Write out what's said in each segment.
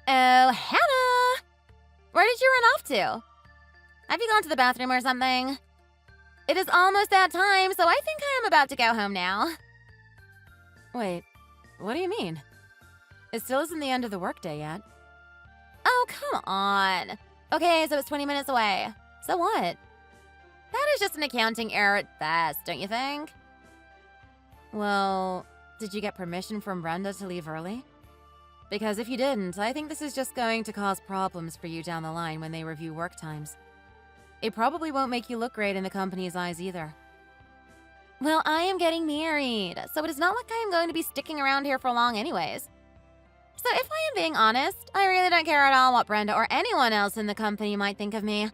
Oh, Hannah! Where did you run off to? Have you gone to the bathroom or something? It is almost that time, so I think I am about to go home now. Wait, what do you mean? It still isn't the end of the workday yet. Oh, come on. Okay, so it's 20 minutes away. So what? That is just an accounting error at best, don't you think? Well, did you get permission from Brenda to leave early? Because if you didn't, I think this is just going to cause problems for you down the line when they review work times. It probably won't make you look great in the company's eyes either. Well, I am getting married, so it is not like I am going to be sticking around here for long anyways. So if I am being honest, I really don't care at all what Brenda or anyone else in the company might think of me.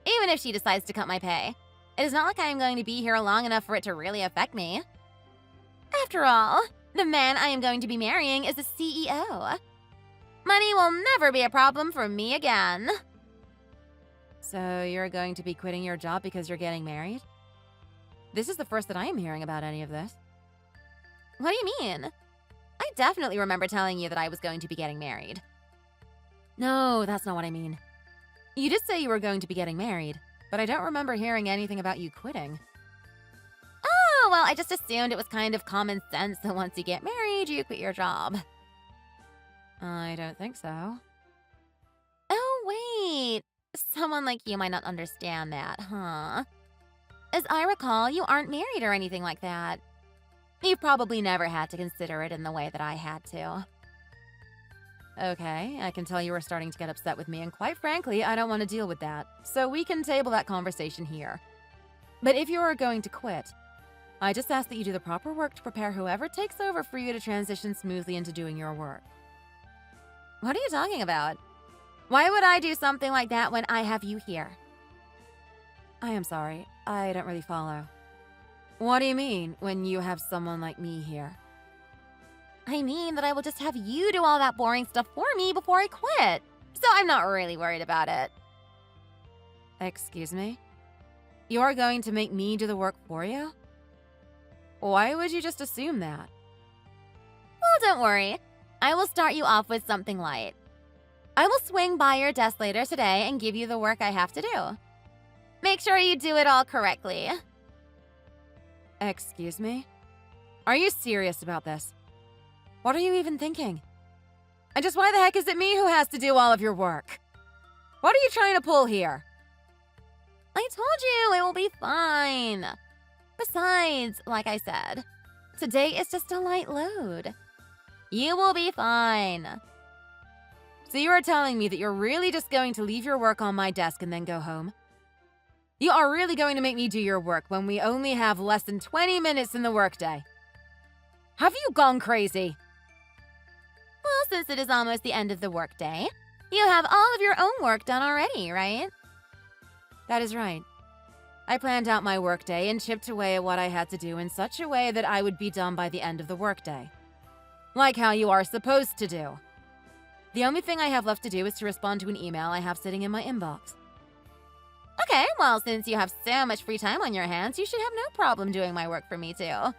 Even if she decides to cut my pay, it is not like I am going to be here long enough for it to really affect me. After all, the man I am going to be marrying is a CEO. Money will never be a problem for me again. So you're going to be quitting your job because you're getting married? This is the first that I am hearing about any of this. What do you mean? I definitely remember telling you that I was going to be getting married. No, that's not what I mean. You did say you were going to be getting married, but I don't remember hearing anything about you quitting. Oh, well, I just assumed it was kind of common sense that once you get married, you quit your job. I don't think so. Oh, wait. Someone like you might not understand that, huh? As I recall, you aren't married or anything like that. You've probably never had to consider it in the way that I had to. Okay, I can tell you were starting to get upset with me, and quite frankly, I don't want to deal with that. So we can table that conversation here. But if you are going to quit, I just ask that you do the proper work to prepare whoever takes over for you to transition smoothly into doing your work. What are you talking about? Why would I do something like that when I have you here? I am sorry, I don't really follow. What do you mean, when you have someone like me here? I mean that I will just have you do all that boring stuff for me before I quit. So I'm not really worried about it. Excuse me? You are going to make me do the work for you? Why would you just assume that? Well, don't worry. I will start you off with something light. I will swing by your desk later today and give you the work I have to do. Make sure you do it all correctly. Excuse me? Are you serious about this? What are you even thinking? And just why the heck is it me who has to do all of your work? What are you trying to pull here? I told you it will be fine. Besides, like I said, today is just a light load. You will be fine. So you are telling me that you're really just going to leave your work on my desk and then go home? You are really going to make me do your work when we only have less than 20 minutes in the workday? Have you gone crazy? Well, since it is almost the end of the workday, you have all of your own work done already, right? That is right. I planned out my workday and chipped away at what I had to do in such a way that I would be done by the end of the workday. Like how you are supposed to do. The only thing I have left to do is to respond to an email I have sitting in my inbox. Okay, well, since you have so much free time on your hands, you should have no problem doing my work for me, too.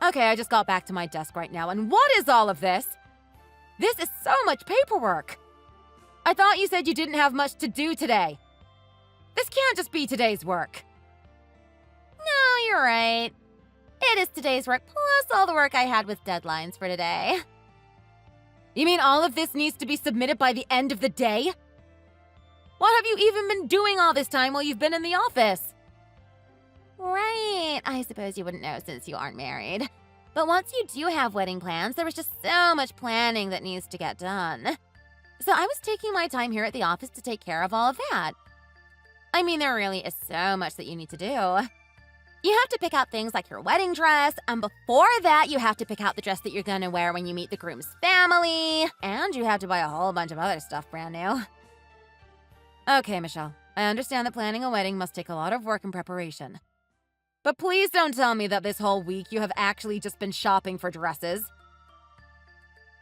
Okay, I just got back to my desk right now, and what is all of this? This is so much paperwork! I thought you said you didn't have much to do today. This can't just be today's work. No, you're right. It is today's work plus all the work I had with deadlines for today. You mean all of this needs to be submitted by the end of the day? What have you even been doing all this time while you've been in the office? Right, I suppose you wouldn't know since you aren't married. But once you do have wedding plans, there is just so much planning that needs to get done. So I was taking my time here at the office to take care of all of that. I mean, there really is so much that you need to do. You have to pick out things like your wedding dress, and before that, you have to pick out the dress that you're gonna wear when you meet the groom's family, and you have to buy a whole bunch of other stuff brand new. Okay, Michelle, I understand that planning a wedding must take a lot of work and preparation. But please don't tell me that this whole week you have actually just been shopping for dresses.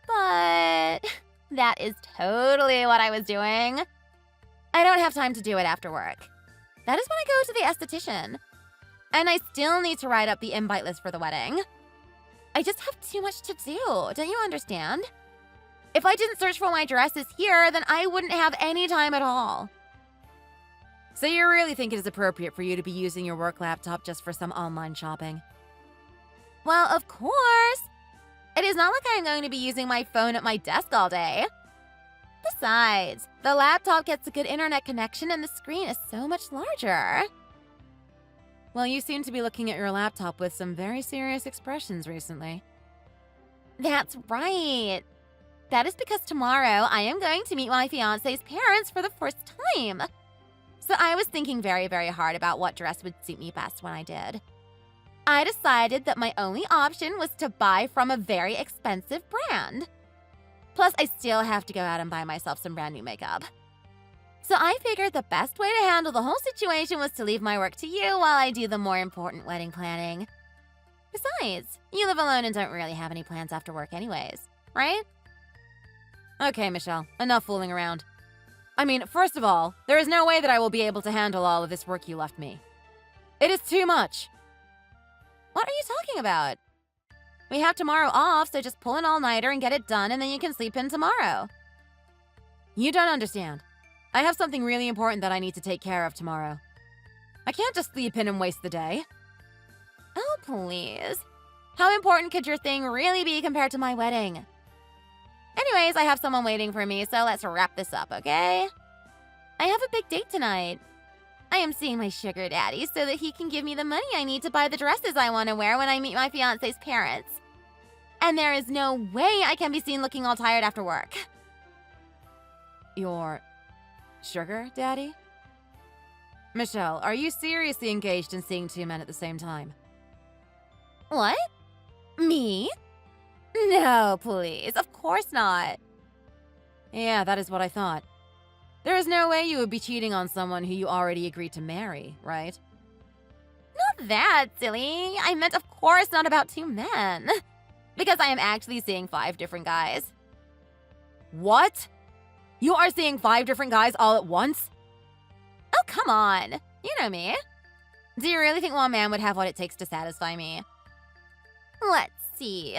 But that is totally what I was doing. I don't have time to do it after work. That is when I go to the esthetician. And I still need to write up the invite list for the wedding. I just have too much to do, don't you understand? If I didn't search for my dresses here, then I wouldn't have any time at all. So you really think it is appropriate for you to be using your work laptop just for some online shopping? Well, of course. It is not like I'm going to be using my phone at my desk all day. Besides, the laptop gets a good internet connection and the screen is so much larger. Well, you seem to be looking at your laptop with some very serious expressions recently. That's right. That is because tomorrow I am going to meet my fiancé's parents for the first time. So I was thinking very, very hard about what dress would suit me best when I did. I decided that my only option was to buy from a very expensive brand. Plus, I still have to go out and buy myself some brand new makeup. So I figured the best way to handle the whole situation was to leave my work to you while I do the more important wedding planning. Besides, you live alone and don't really have any plans after work anyways, right? Okay, Michelle, enough fooling around. I mean, first of all, there is no way that I will be able to handle all of this work you left me. It is too much. What are you talking about? We have tomorrow off, so just pull an all-nighter and get it done, and then you can sleep in tomorrow. You don't understand. I have something really important that I need to take care of tomorrow. I can't just sleep in and waste the day. Oh, please. How important could your thing really be compared to my wedding? Anyways, I have someone waiting for me, so let's wrap this up, okay? I have a big date tonight. I am seeing my sugar daddy so that he can give me the money I need to buy the dresses I want to wear when I meet my fiancé's parents. And there is no way I can be seen looking all tired after work. Your sugar daddy? Michelle, are you seriously engaged in seeing two men at the same time? What? Me? No, please. Of course not. Yeah, that is what I thought. There is no way you would be cheating on someone who you already agreed to marry, right? Not that silly. I meant, of course, not about two men. Because I am actually seeing 5 different guys. What? You are seeing 5 different guys all at once? Oh, come on. You know me. Do you really think one man would have what it takes to satisfy me? Let's see.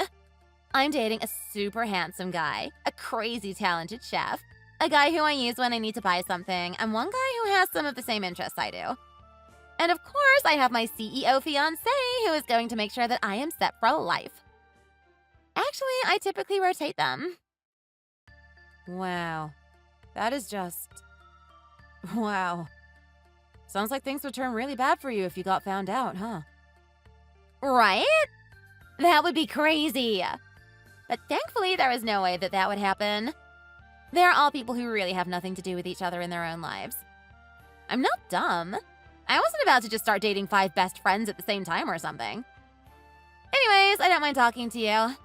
I'm dating a super handsome guy, a crazy talented chef, a guy who I use when I need to buy something, and one guy who has some of the same interests I do. And of course, I have my CEO fiancé who is going to make sure that I am set for life. Actually, I typically rotate them. Wow. That is just... wow. Sounds like things would turn really bad for you if you got found out, huh? Right? That would be crazy. But thankfully, there is no way that that would happen. They're all people who really have nothing to do with each other in their own lives. I'm not dumb. I wasn't about to just start dating 5 best friends at the same time or something. Anyways, I don't mind talking to you.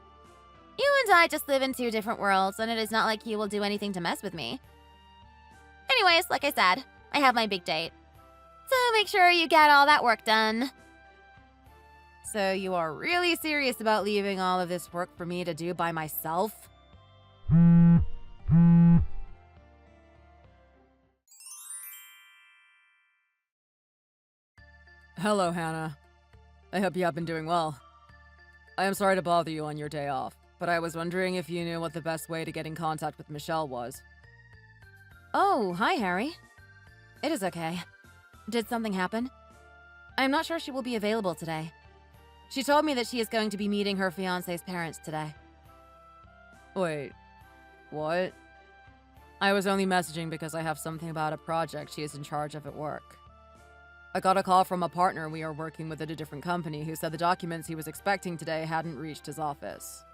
You and I just live in 2 different worlds, and it is not like you will do anything to mess with me. Anyways, like I said, I have my big date. So make sure you get all that work done. So you are really serious about leaving all of this work for me to do by myself? Hello, Hannah. I hope you have been doing well. I am sorry to bother you on your day off, but I was wondering if you knew what the best way to get in contact with Michelle was. Oh, hi, Harry. It is okay. Did something happen? I'm not sure she will be available today. She told me that she is going to be meeting her fiancé's parents today. Wait, what? I was only messaging because I have something about a project she is in charge of at work. I got a call from a partner we are working with at a different company who said the documents he was expecting today hadn't reached his office.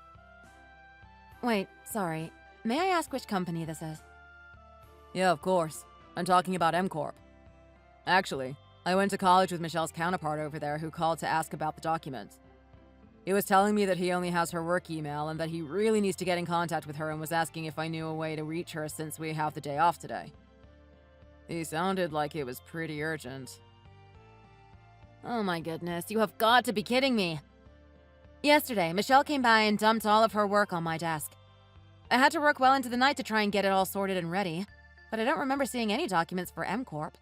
Wait, sorry. May I ask which company this is? Yeah, of course. I'm talking about M Corp. Actually, I went to college with Michelle's counterpart over there who called to ask about the documents. He was telling me that he only has her work email and that he really needs to get in contact with her and was asking if I knew a way to reach her since we have the day off today. He sounded like it was pretty urgent. Oh my goodness, you have got to be kidding me. Yesterday, Michelle came by and dumped all of her work on my desk. I had to work well into the night to try and get it all sorted and ready, but I don't remember seeing any documents for M Corp.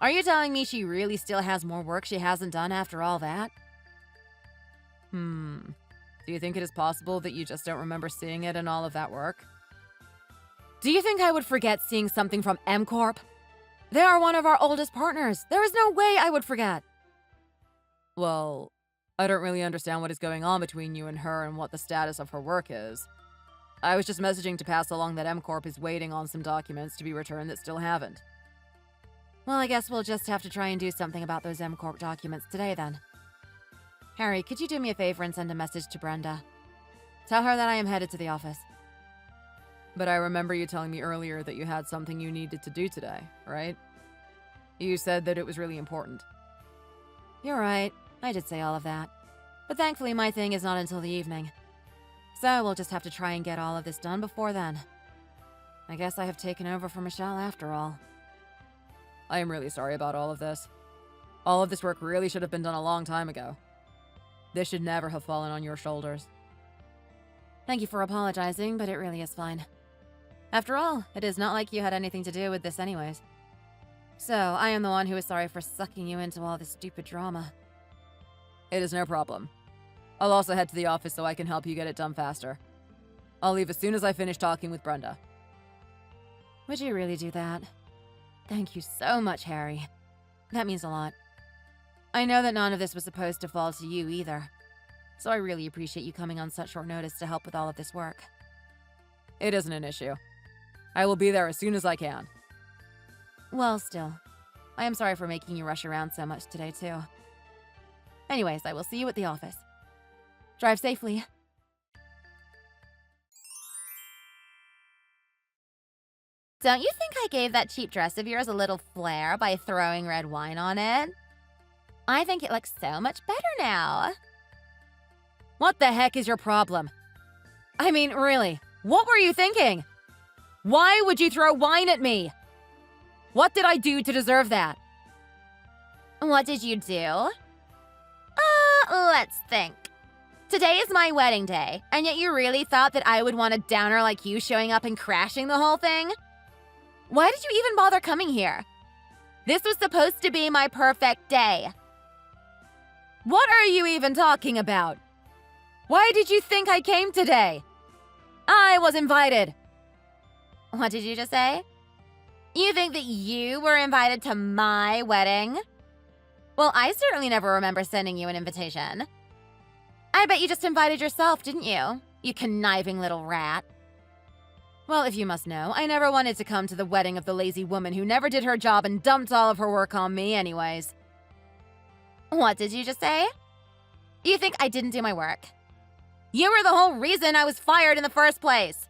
Are you telling me she really still has more work she hasn't done after all that? Do you think it is possible that you just don't remember seeing it in all of that work? Do you think I would forget seeing something from M Corp? They are one of our oldest partners. There is no way I would forget. Well, I don't really understand what is going on between you and her and what the status of her work is. I was just messaging to pass along that M Corp is waiting on some documents to be returned that still haven't. Well, I guess we'll just have to try and do something about those M Corp documents today then. Harry, could you do me a favor and send a message to Brenda? Tell her that I am headed to the office. But I remember you telling me earlier that you had something you needed to do today, right? You said that it was really important. You're right. I did say all of that. But thankfully my thing is not until the evening. So we'll just have to try and get all of this done before then. I guess I have taken over for Michelle after all. I am really sorry about all of this. All of this work really should have been done a long time ago. This should never have fallen on your shoulders. Thank you for apologizing, but it really is fine. After all, it is not like you had anything to do with this anyways. So, I am the one who is sorry for sucking you into all this stupid drama. It is no problem. I'll also head to the office so I can help you get it done faster. I'll leave as soon as I finish talking with Brenda. Would you really do that? Thank you so much, Harry. That means a lot. I know that none of this was supposed to fall to you either. So I really appreciate you coming on such short notice to help with all of this work. It isn't an issue. I will be there as soon as I can. Well, still. I am sorry for making you rush around so much today, too. Anyways, I will see you at the office. Drive safely. Don't you think I gave that cheap dress of yours a little flair by throwing red wine on it? I think it looks so much better now. What the heck is your problem? I mean, really, what were you thinking? Why would you throw wine at me? What did I do to deserve that? What did you do? Let's think. Today is my wedding day, and yet you really thought that I would want a downer like you showing up and crashing the whole thing? Why did you even bother coming here? This was supposed to be my perfect day. What are you even talking about? Why did you think I came today? I was invited. What did you just say? You think that you were invited to my wedding? Well, I certainly never remember sending you an invitation. I bet you just invited yourself, didn't you? You conniving little rat. Well, if you must know, I never wanted to come to the wedding of the lazy woman who never did her job and dumped all of her work on me anyways. What did you just say? You think I didn't do my work? You were the whole reason I was fired in the first place.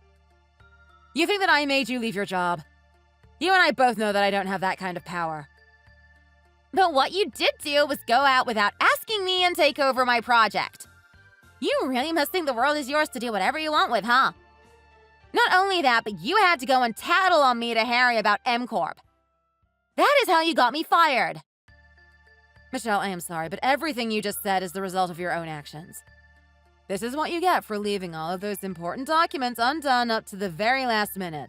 You think that I made you leave your job? You and I both know that I don't have that kind of power. But what you did do was go out without asking me and take over my project. You really must think the world is yours to do whatever you want with, huh? Not only that, but you had to go and tattle on me to Harry about M Corp. That is how you got me fired. Michelle, I am sorry, but everything you just said is the result of your own actions. This is what you get for leaving all of those important documents undone up to the very last minute.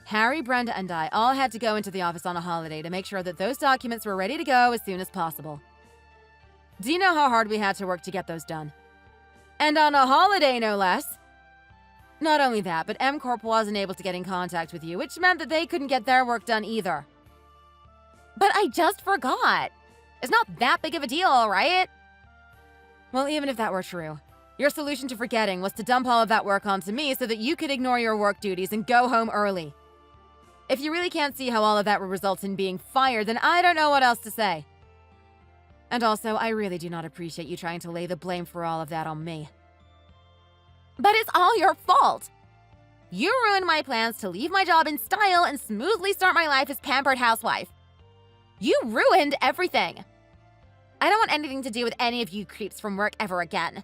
Harry, Brenda, and I all had to go into the office on a holiday to make sure that those documents were ready to go as soon as possible. Do you know how hard we had to work to get those done? And on a holiday, no less. Not only that, but M Corp wasn't able to get in contact with you, which meant that they couldn't get their work done either. But I just forgot. It's not that big of a deal, right? Well, even if that were true, your solution to forgetting was to dump all of that work onto me so that you could ignore your work duties and go home early. If you really can't see how all of that will result in being fired, then I don't know what else to say. And also, I really do not appreciate you trying to lay the blame for all of that on me. But it's all your fault. You ruined my plans to leave my job in style and smoothly start my life as pampered housewife. You ruined everything. I don't want anything to do with any of you creeps from work ever again.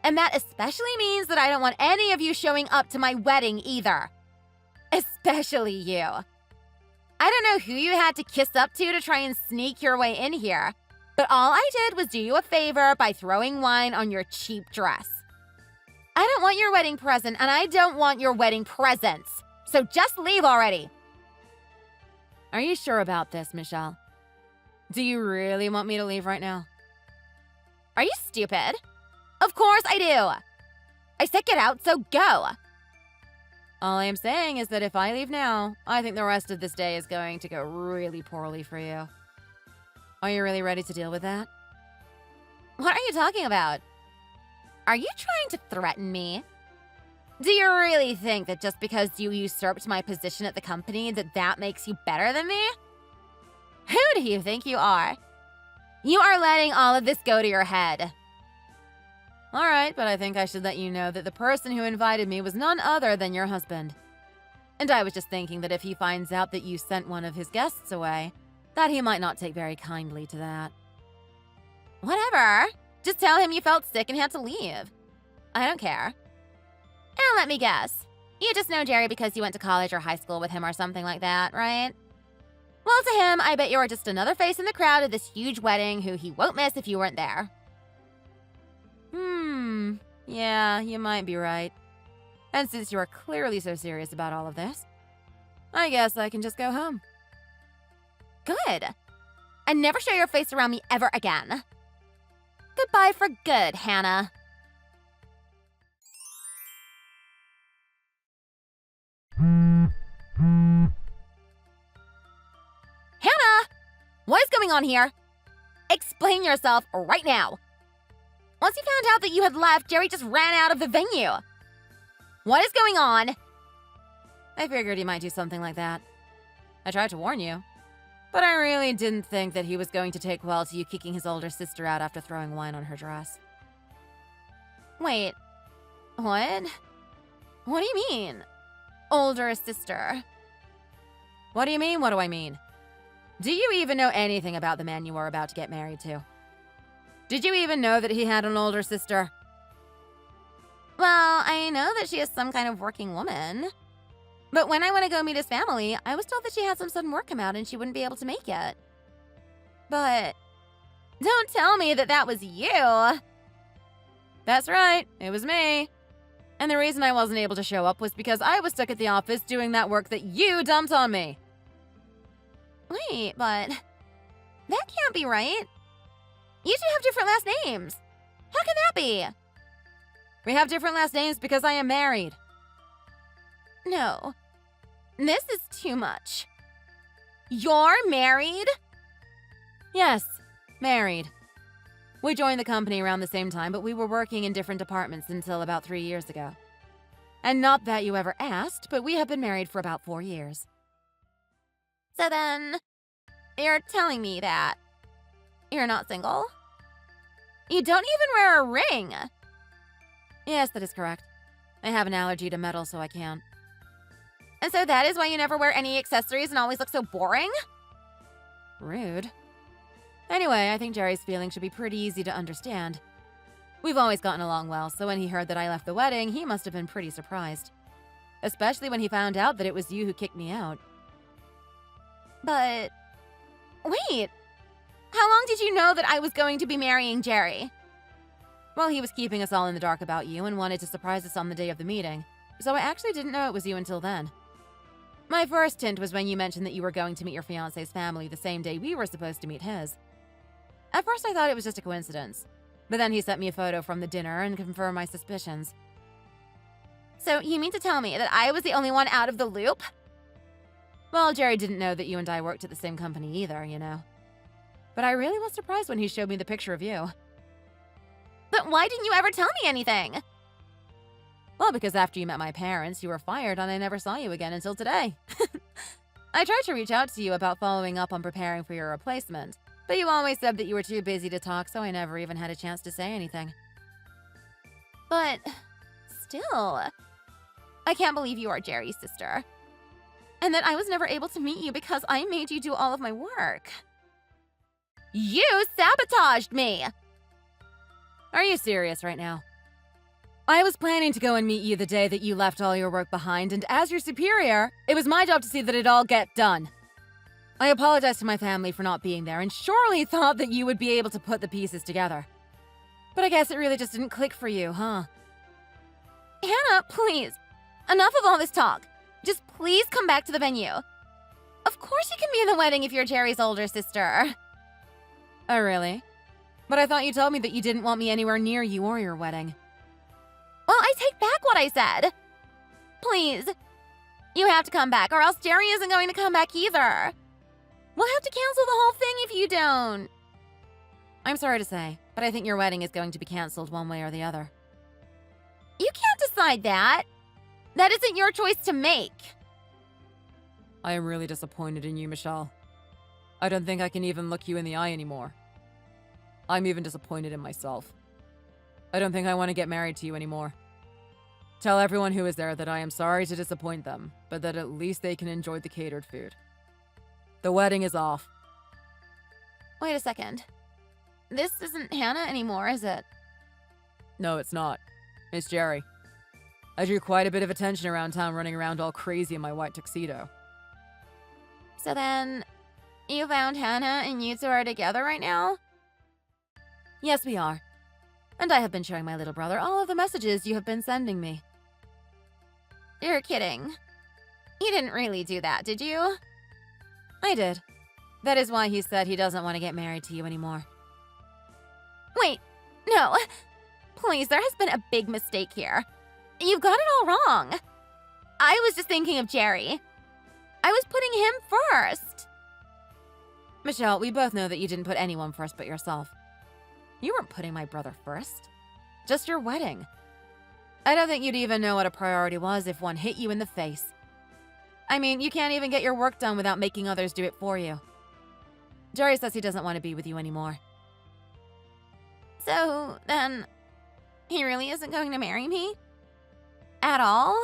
And that especially means that I don't want any of you showing up to my wedding either. Especially you. I don't know who you had to kiss up to try and sneak your way in here, but all I did was do you a favor by throwing wine on your cheap dress. I don't want your wedding present, and I don't want your wedding presents. So just leave already. Are you sure about this, Michelle? Do you really want me to leave right now? Are you stupid? Of course I do. I said get out, so go. All I am saying is that if I leave now, I think the rest of this day is going to go really poorly for you. Are you really ready to deal with that? What are you talking about? Are you trying to threaten me? Do you really think that just because you usurped my position at the company that makes you better than me? Who do you think you are? You are letting all of this go to your head. All right, but I think I should let you know that the person who invited me was none other than your husband. And I was just thinking that if he finds out that you sent one of his guests away, that he might not take very kindly to that. Whatever. Just tell him you felt sick and had to leave. I don't care. And let me guess. You just know Jerry because you went to college or high school with him or something like that, right? Well, to him, I bet you are just another face in the crowd at this huge wedding who he won't miss if you weren't there. Yeah, you might be right. And since you are clearly so serious about all of this, I guess I can just go home. Good. And never show your face around me ever again. Goodbye for good, Hannah. Hannah! What is going on here? Explain yourself right now. Once he found out that you had left, Jerry just ran out of the venue. What is going on? I figured he might do something like that. I tried to warn you, but I really didn't think that he was going to take well to you kicking his older sister out after throwing wine on her dress. Wait, what? What do you mean? Older sister? What do you mean, what do I mean? Do you even know anything about the man you are about to get married to? Did you even know that he had an older sister? Well, I know that she is some kind of working woman. But when I went to go meet his family, I was told that she had some sudden work come out and she wouldn't be able to make it. But don't tell me that that was you. That's right, it was me. And the reason I wasn't able to show up was because I was stuck at the office doing that work that you dumped on me. Wait, but that can't be right. You two have different last names. How can that be? We have different last names because I am married. No, this is too much. You're married? Yes, married. We joined the company around the same time, but we were working in different departments until about 3 years ago. And not that you ever asked, but we have been married for about 4 years. So then, you're telling me that you're not single? You don't even wear a ring. Yes, that is correct. I have an allergy to metal, so I can't. And so that is why you never wear any accessories and always look so boring? Rude. Anyway, I think Jerry's feelings should be pretty easy to understand. We've always gotten along well, so when he heard that I left the wedding, he must have been pretty surprised. Especially when he found out that it was you who kicked me out. But wait, how long did you know that I was going to be marrying Jerry? Well, he was keeping us all in the dark about you and wanted to surprise us on the day of the meeting, so I actually didn't know it was you until then. My first hint was when you mentioned that you were going to meet your fiancé's family the same day we were supposed to meet his. At first I thought it was just a coincidence, but then he sent me a photo from the dinner and confirmed my suspicions. So you mean to tell me that I was the only one out of the loop? Well, Jerry didn't know that you and I worked at the same company either, you know. But I really was surprised when he showed me the picture of you. But why didn't you ever tell me anything? Well, because after you met my parents, you were fired and I never saw you again until today. I tried to reach out to you about following up on preparing for your replacement, but you always said that you were too busy to talk, so I never even had a chance to say anything. But still, I can't believe you are Jerry's sister. And that I was never able to meet you because I made you do all of my work. You sabotaged me! Are you serious right now? I was planning to go and meet you the day that you left all your work behind, and as your superior, it was my job to see that it all get done. I apologized to my family for not being there and surely thought that you would be able to put the pieces together. But I guess it really just didn't click for you, huh? Hannah, please. Enough of all this talk. Just please come back to the venue. Of course you can be in the wedding if you're Jerry's older sister. Oh, really? But I thought you told me that you didn't want me anywhere near you or your wedding. Well, I take back what I said. Please, You have to come back, or else Jerry isn't going to come back either. We'll have to cancel the whole thing if you don't. I'm sorry to say, but I think your wedding is going to be canceled one way or the other. You can't decide that. That isn't your choice to make. I am really disappointed in you, Michelle. I don't think I can even look you in the eye anymore. I'm even disappointed in myself. I don't think I want to get married to you anymore. Tell everyone who is there that I am sorry to disappoint them, but that at least they can enjoy the catered food. The wedding is off. Wait a second. This isn't Hannah anymore, is it? No, it's not. It's Jerry. I drew quite a bit of attention around town running around all crazy in my white tuxedo. So then, you found Hannah and you two are together right now? Yes, we are. And I have been showing my little brother all of the messages you have been sending me. You're kidding. You didn't really do that, did you? I did. That is why he said he doesn't want to get married to you anymore. Wait, no. Please, there has been a big mistake here. You've got it all wrong. I was just thinking of Jerry. I was putting him first. Michelle, we both know that you didn't put anyone first but yourself. You weren't putting my brother first. Just your wedding. I don't think you'd even know what a priority was if one hit you in the face. I mean, you can't even get your work done without making others do it for you. Jerry says he doesn't want to be with you anymore. So, then, he really isn't going to marry me? At all?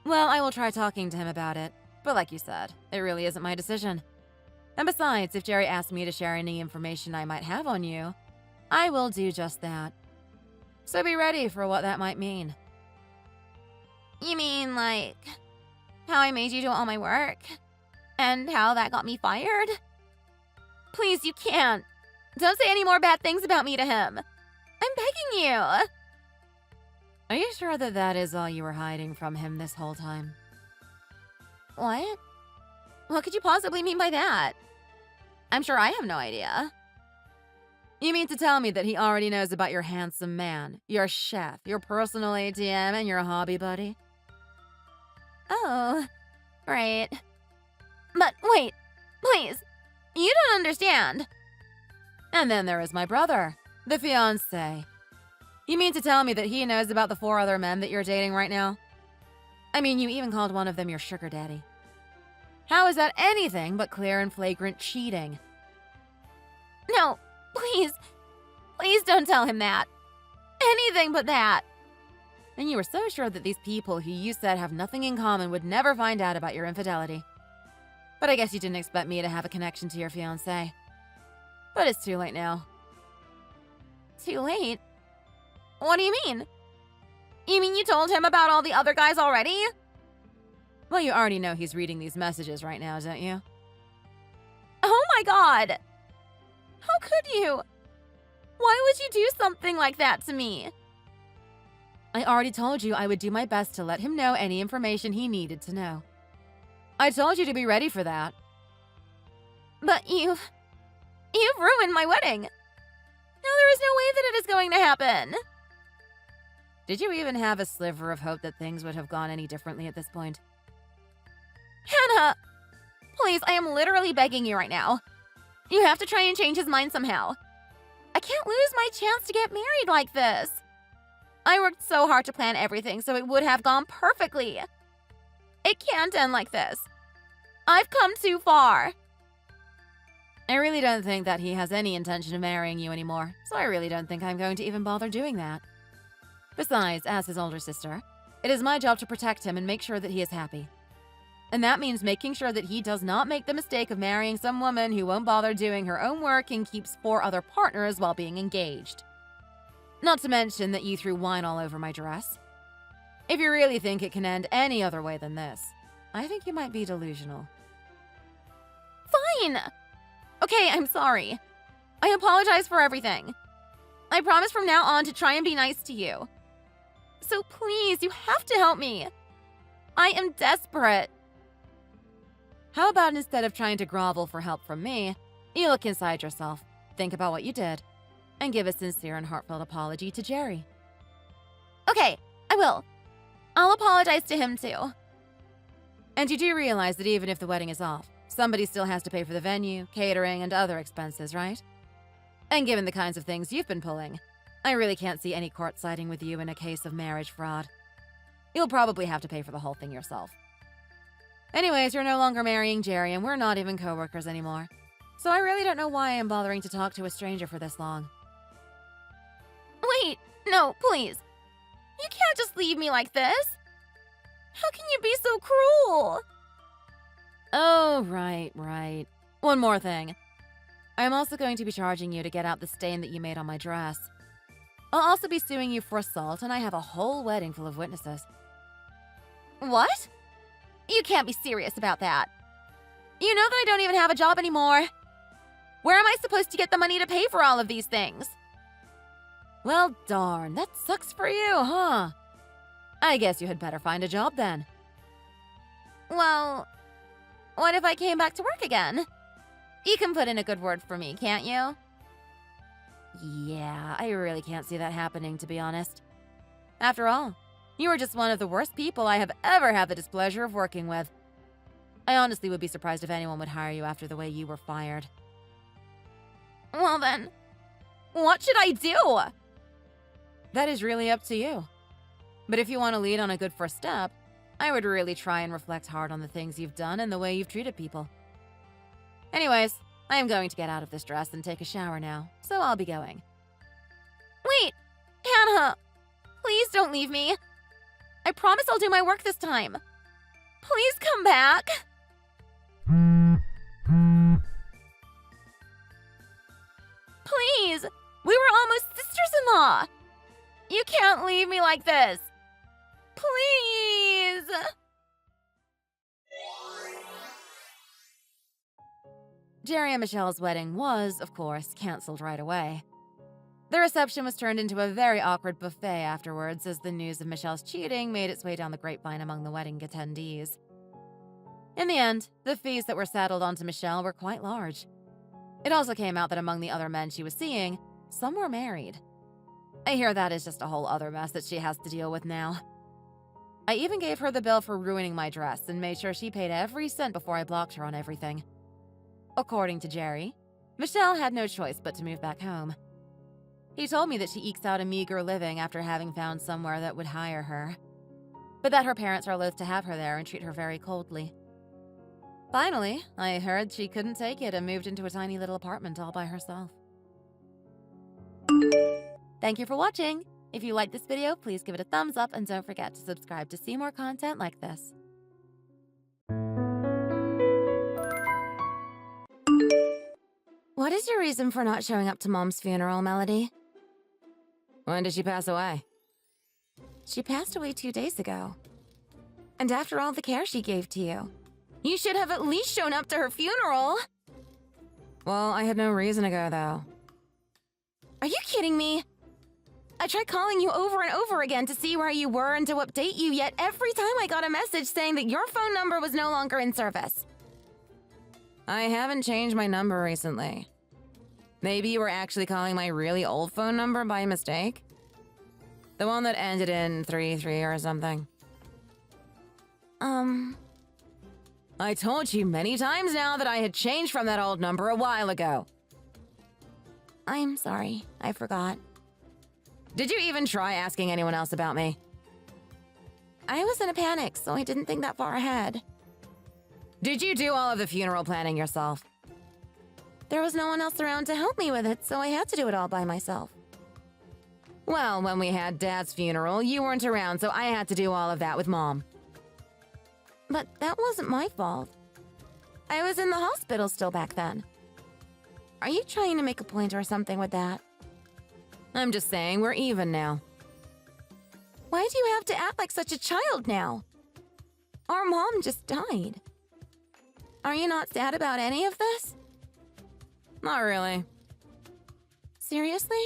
Well, I will try talking to him about it. But like you said, it really isn't my decision. And besides, if Jerry asks me to share any information I might have on you, I will do just that. So be ready for what that might mean. You mean, like, how I made you do all my work? And how that got me fired? Please, you can't. Don't say any more bad things about me to him. I'm begging you. Are you sure that that is all you were hiding from him this whole time? What? What could you possibly mean by that? I'm sure I have no idea. You mean to tell me that he already knows about your handsome man, your chef, your personal ATM, and your hobby buddy? Oh, right. But wait, please. You don't understand. And then there is my brother, the fiancé. You mean to tell me that he knows about the 4 other men that you're dating right now? I mean, you even called one of them your sugar daddy. How is that anything but clear and flagrant cheating? No, please. Please don't tell him that. Anything but that. And you were so sure that these people who you said have nothing in common would never find out about your infidelity. But I guess you didn't expect me to have a connection to your fiancé. But it's too late now. Too late? What do you mean? You mean you told him about all the other guys already? Well, you already know he's reading these messages right now, don't you? Oh my god! How could you? Why would you do something like that to me? I already told you I would do my best to let him know any information he needed to know. I told you to be ready for that. But you've ruined my wedding. Now there is no way that it is going to happen. Did you even have a sliver of hope that things would have gone any differently at this point? Hannah! Please, I am literally begging you right now. You have to try and change his mind somehow. I can't lose my chance to get married like this. I worked so hard to plan everything so it would have gone perfectly. It can't end like this. I've come too far. I really don't think that he has any intention of marrying you anymore, so I really don't think I'm going to even bother doing that. Besides, as his older sister, it is my job to protect him and make sure that he is happy. And that means making sure that he does not make the mistake of marrying some woman who won't bother doing her own work and keeps 4 other partners while being engaged. Not to mention that you threw wine all over my dress. If you really think it can end any other way than this, I think you might be delusional. Fine! Okay, I'm sorry. I apologize for everything. I promise from now on to try and be nice to you. So please, you have to help me. I am desperate. How about instead of trying to grovel for help from me, you look inside yourself, think about what you did, and give a sincere and heartfelt apology to Jerry. Okay, I will. I'll apologize to him too. And you do realize that even if the wedding is off, somebody still has to pay for the venue, catering, and other expenses, right? And given the kinds of things you've been pulling, I really can't see any court siding with you in a case of marriage fraud. You'll probably have to pay for the whole thing yourself. Anyways, you're no longer marrying Jerry, and we're not even co-workers anymore. So I really don't know why I'm bothering to talk to a stranger for this long. Wait, no, please. You can't just leave me like this. How can you be so cruel? Oh, right. One more thing. I'm also going to be charging you to get out the stain that you made on my dress. I'll also be suing you for assault, and I have a whole wedding full of witnesses. What? You can't be serious about that. You know that I don't even have a job anymore. Where am I supposed to get the money to pay for all of these things? Well, darn, that sucks for you, huh? I guess you had better find a job then. Well, what if I came back to work again? You can put in a good word for me, can't you? Yeah, I really can't see that happening, to be honest. After all, you are just one of the worst people I have ever had the displeasure of working with. I honestly would be surprised if anyone would hire you after the way you were fired. Well then, what should I do? That is really up to you. But if you want to lead on a good first step, I would really try and reflect hard on the things you've done and the way you've treated people. Anyways, I am going to get out of this dress and take a shower now, so I'll be going. Wait, Hannah, please don't leave me. I promise I'll do my work this time. Please come back. Please, we were almost sisters-in-law. You can't leave me like this. Please. Jerry and Michelle's wedding was, of course, cancelled right away. The reception was turned into a very awkward buffet afterwards as the news of Michelle's cheating made its way down the grapevine among the wedding attendees. In the end, the fees that were saddled onto Michelle were quite large. It also came out that among the other men she was seeing, some were married. I hear that is just a whole other mess that she has to deal with now. I even gave her the bill for ruining my dress and made sure she paid every cent before I blocked her on everything. According to Jerry, Michelle had no choice but to move back home. He told me that she ekes out a meager living after having found somewhere that would hire her, but that her parents are loath to have her there and treat her very coldly. Finally, I heard she couldn't take it and moved into a tiny little apartment all by herself. Thank you for watching! If you liked this video, please give it a thumbs up and don't forget to subscribe to see more content like this. What is your reason for not showing up to Mom's funeral, Melody? When did she pass away? She passed away 2 days ago. And after all the care she gave to you, you should have at least shown up to her funeral. Well, I had no reason to go, though. Are you kidding me? I tried calling you over and over again to see where you were and to update you, yet every time I got a message saying that your phone number was no longer in service. I haven't changed my number recently. Maybe you were actually calling my really old phone number by mistake? The one that ended in 33 or something. I told you many times now that I had changed from that old number a while ago. I'm sorry, I forgot. Did you even try asking anyone else about me? I was in a panic, so I didn't think that far ahead. Did you do all of the funeral planning yourself? There was no one else around to help me with it, so I had to do it all by myself. Well, when we had Dad's funeral, you weren't around, so I had to do all of that with Mom. But that wasn't my fault. I was in the hospital still back then. Are you trying to make a point or something with that? I'm just saying we're even now. Why do you have to act like such a child now? Our mom just died. Are you not sad about any of this? Not really. Seriously?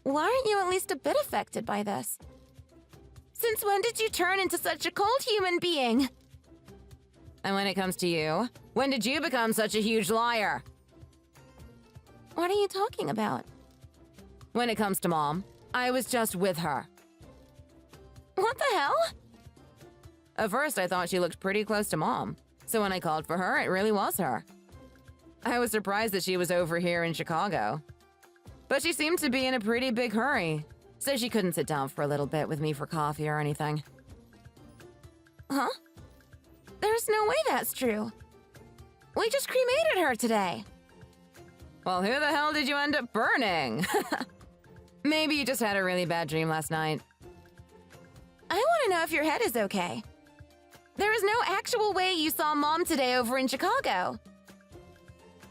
Why aren't you at least a bit affected by this? Since when did you turn into such a cold human being? And when it comes to you, when did you become such a huge liar? What are you talking about? When it comes to Mom, I was just with her. What the hell? At first, I thought she looked pretty close to Mom, so when I called for her, it really was her. I was surprised that she was over here in Chicago. But she seemed to be in a pretty big hurry, so she couldn't sit down for a little bit with me for coffee or anything. Huh? There's no way that's true. We just cremated her today. Well, who the hell did you end up burning? Maybe you just had a really bad dream last night. I want to know if your head is okay. There is no actual way you saw Mom today over in Chicago.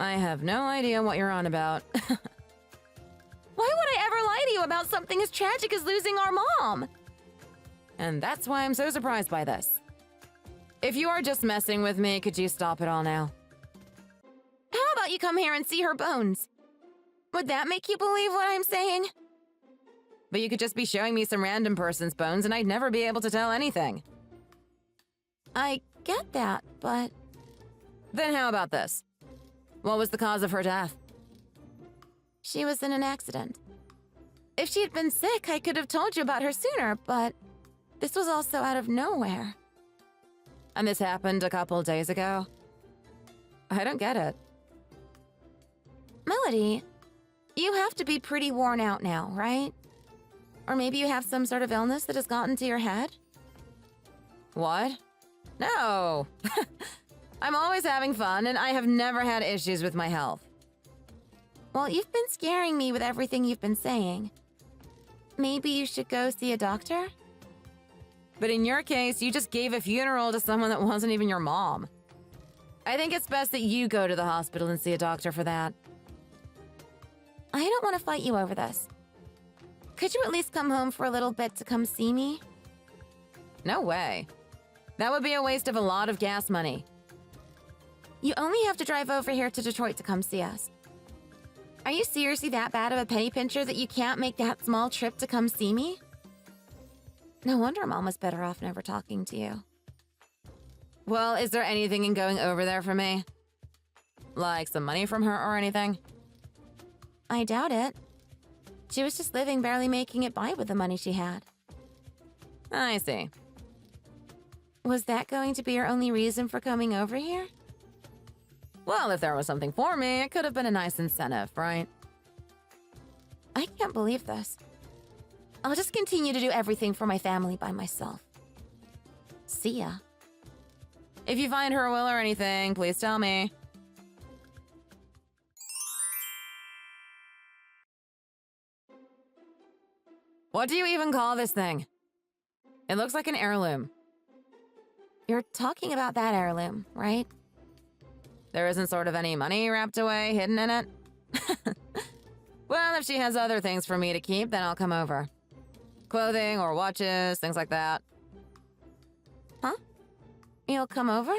I have no idea what you're on about. Why would I ever lie to you about something as tragic as losing our mom? And that's why I'm so surprised by this. If you are just messing with me, could you stop it all now? How about you come here and see her bones? Would that make you believe what I'm saying? But you could just be showing me some random person's bones and I'd never be able to tell anything. I get that, but... Then how about this? What was the cause of her death? She was in an accident. If she had been sick, I could have told you about her sooner, but this was also out of nowhere. And this happened a couple days ago? I don't get it. Melody, you have to be pretty worn out now, right? Or maybe you have some sort of illness that has gotten to your head? What? No! I'm always having fun, and I have never had issues with my health. Well, you've been scaring me with everything you've been saying. Maybe you should go see a doctor? But in your case, you just gave a funeral to someone that wasn't even your mom. I think it's best that you go to the hospital and see a doctor for that. I don't want to fight you over this. Could you at least come home for a little bit to come see me? No way. That would be a waste of a lot of gas money. You only have to drive over here to Detroit to come see us. Are you seriously that bad of a penny pincher that you can't make that small trip to come see me? No wonder Mom was better off never talking to you. Well, is there anything in going over there for me? Like some money from her or anything? I doubt it. She was just living, barely making it by with the money she had. I see. Was that going to be your only reason for coming over here? Well, if there was something for me, it could have been a nice incentive, right? I can't believe this. I'll just continue to do everything for my family by myself. See ya. If you find her will or anything, please tell me. What do you even call this thing? It looks like an heirloom. You're talking about that heirloom, right? There isn't sort of any money wrapped away, hidden in it? Well, if she has other things for me to keep, then I'll come over. Clothing or watches, things like that. Huh? You'll come over?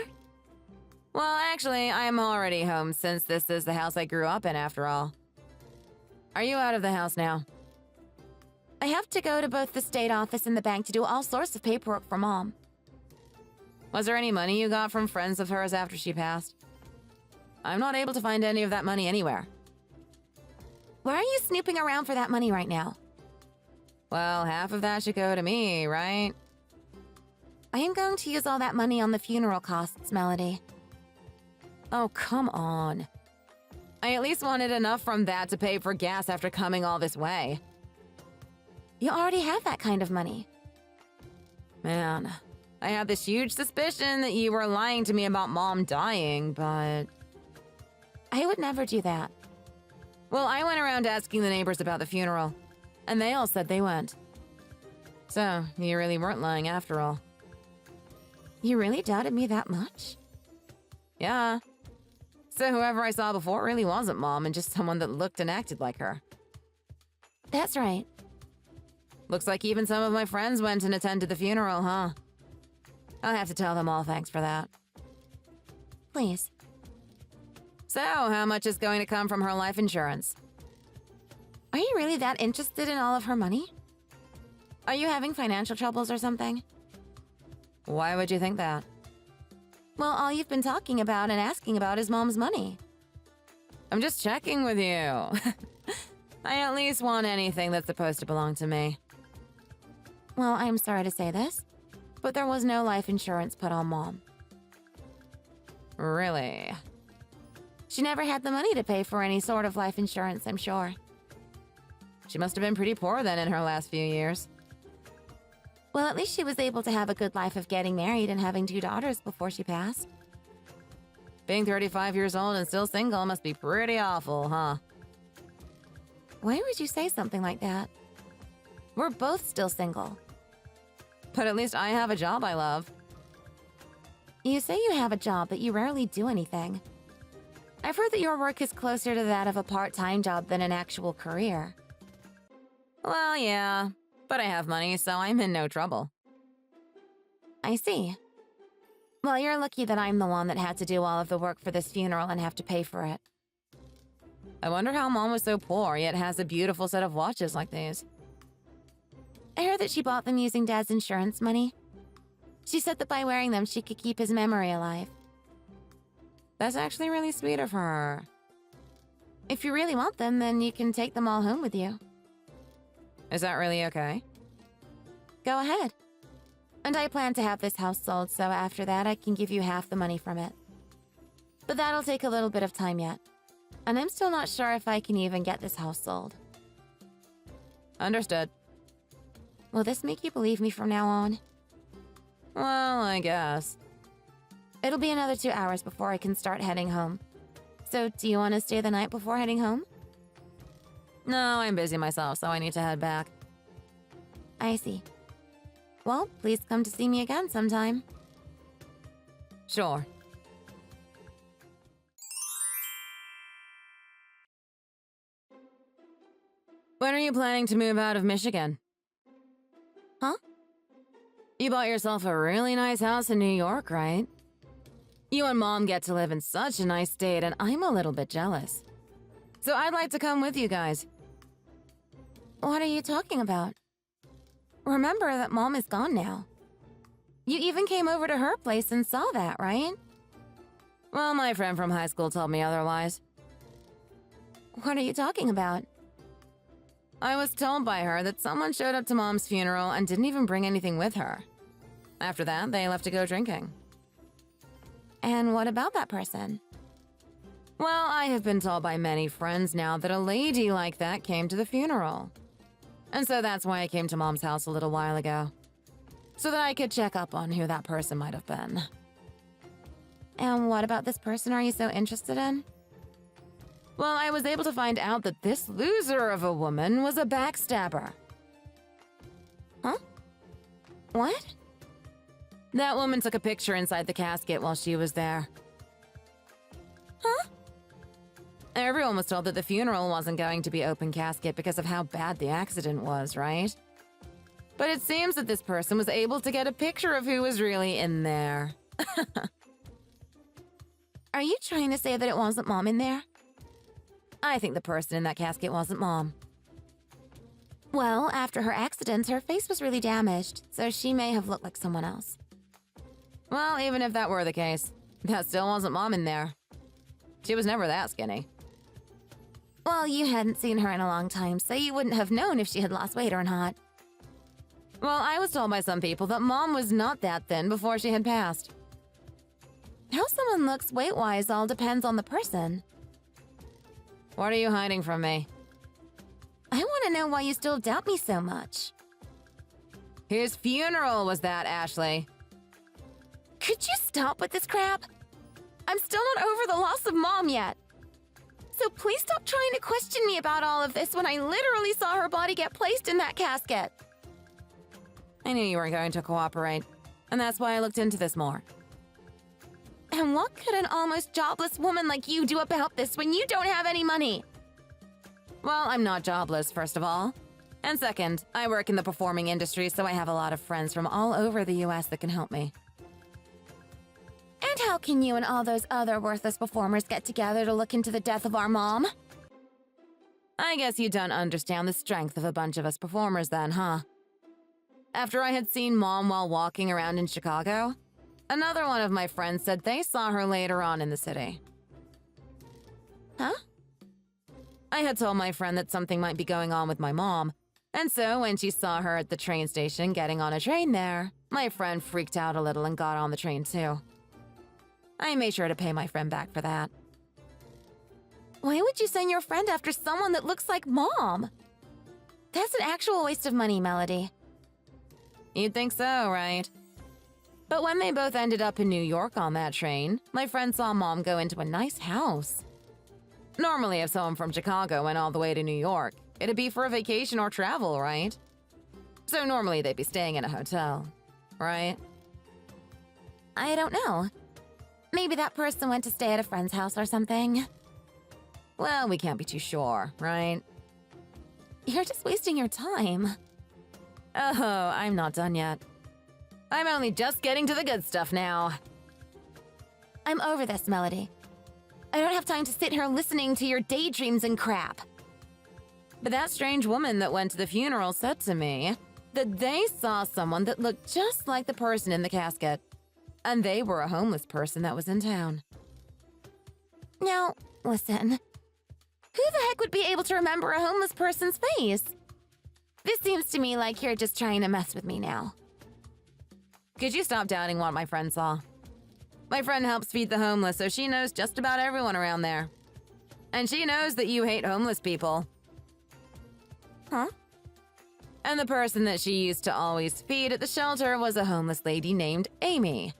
Well, actually, I'm already home since this is the house I grew up in after all. Are you out of the house now? I have to go to both the state office and the bank to do all sorts of paperwork for Mom. Was there any money you got from friends of hers after she passed? I'm not able to find any of that money anywhere. Why are you snooping around for that money right now? Well, half of that should go to me, right? I am going to use all that money on the funeral costs, Melody. Oh, come on. I at least wanted enough from that to pay for gas after coming all this way. You already have that kind of money. Man, I had this huge suspicion that you were lying to me about Mom dying, but... I would never do that. Well, I went around asking the neighbors about the funeral, and they all said they went. So, you really weren't lying after all. You really doubted me that much? Yeah. So whoever I saw before really wasn't Mom and just someone that looked and acted like her. That's right. Looks like even some of my friends went and attended the funeral, huh? I'll have to tell them all thanks for that. Please. So, how much is going to come from her life insurance? Are you really that interested in all of her money? Are you having financial troubles or something? Why would you think that? Well, all you've been talking about and asking about is Mom's money. I'm just checking with you. I at least want anything that's supposed to belong to me. Well, I'm sorry to say this, but there was no life insurance put on Mom. Really? She never had the money to pay for any sort of life insurance, I'm sure. She must have been pretty poor then in her last few years. Well, at least she was able to have a good life of getting married and having 2 daughters before she passed. Being 35 years old and still single must be pretty awful, huh? Why would you say something like that? We're both still single. But at least I have a job I love. You say you have a job, but you rarely do anything. I've heard that your work is closer to that of a part-time job than an actual career. Well, yeah, but I have money, so I'm in no trouble. I see. Well, you're lucky that I'm the one that had to do all of the work for this funeral and have to pay for it. I wonder how Mom was so poor, yet has a beautiful set of watches like these. I heard that she bought them using Dad's insurance money. She said that by wearing them, she could keep his memory alive. That's actually really sweet of her. If you really want them, then you can take them all home with you. Is that really okay? Go ahead. And I plan to have this house sold, so after that I can give you half the money from it. But that'll take a little bit of time yet. And I'm still not sure if I can even get this house sold. Understood. Will this make you believe me from now on? Well, I guess. It'll be another 2 hours before I can start heading home. So, do you want to stay the night before heading home? No, I'm busy myself, so I need to head back. I see. Well, please come to see me again sometime. Sure. When are you planning to move out of Michigan? Huh? You bought yourself a really nice house in New York, right? You and Mom get to live in such a nice state, and I'm a little bit jealous. So I'd like to come with you guys. What are you talking about? Remember that Mom is gone now. You even came over to her place and saw that, right? Well, my friend from high school told me otherwise. What are you talking about? I was told by her that someone showed up to Mom's funeral and didn't even bring anything with her. After that, they left to go drinking. And what about that person? Well, I have been told by many friends now that a lady like that came to the funeral. And so that's why I came to Mom's house a little while ago. So that I could check up on who that person might have been. And what about this person are you so interested in? Well, I was able to find out that this loser of a woman was a backstabber. Huh? What? That woman took a picture inside the casket while she was there. Huh? Everyone was told that the funeral wasn't going to be open casket because of how bad the accident was, right? But it seems that this person was able to get a picture of who was really in there. Are you trying to say that it wasn't Mom in there? I think the person in that casket wasn't Mom. Well, after her accident, her face was really damaged, so she may have looked like someone else. Well, even if that were the case, that still wasn't Mom in there. She was never that skinny. Well, you hadn't seen her in a long time, so you wouldn't have known if she had lost weight or not. Well, I was told by some people that Mom was not that thin before she had passed. How someone looks weight-wise all depends on the person. What are you hiding from me? I want to know why you still doubt me so much. Whose funeral was that, Ashley? Could you stop with this crap? I'm still not over the loss of Mom yet. So please stop trying to question me about all of this when I literally saw her body get placed in that casket. I knew you weren't going to cooperate, and that's why I looked into this more. And what could an almost jobless woman like you do about this when you don't have any money? Well, I'm not jobless, first of all. And second, I work in the performing industry, so I have a lot of friends from all over the US that can help me. And how can you and all those other worthless performers get together to look into the death of our mom? I guess you don't understand the strength of a bunch of us performers then, huh? After I had seen Mom while walking around in Chicago, another one of my friends said they saw her later on in the city. Huh? I had told my friend that something might be going on with my mom, And so when she saw her at the train station getting on a train there, my friend freaked out a little and got on the train too. I made sure to pay my friend back for that. Why would you send your friend after someone that looks like Mom? That's an actual waste of money, Melody. You'd think so, right? But when they both ended up in New York on that train, my friend saw Mom go into a nice house. Normally, if someone from Chicago went all the way to New York, it'd be for a vacation or travel, right? So normally they'd be staying in a hotel, right? I don't know. Maybe that person went to stay at a friend's house or something. Well, we can't be too sure, right? You're just wasting your time. Oh, I'm not done yet. I'm only just getting to the good stuff now. I'm over this, Melody. I don't have time to sit here listening to your daydreams and crap. But that strange woman that went to the funeral said to me that they saw someone that looked just like the person in the casket. And they were a homeless person that was in town. Now, listen. Who the heck would be able to remember a homeless person's face? This seems to me like you're just trying to mess with me now. Could you stop doubting what my friend saw? My friend helps feed the homeless, so she knows just about everyone around there. And she knows that you hate homeless people. Huh? And the person that she used to always feed at the shelter was a homeless lady named Amy.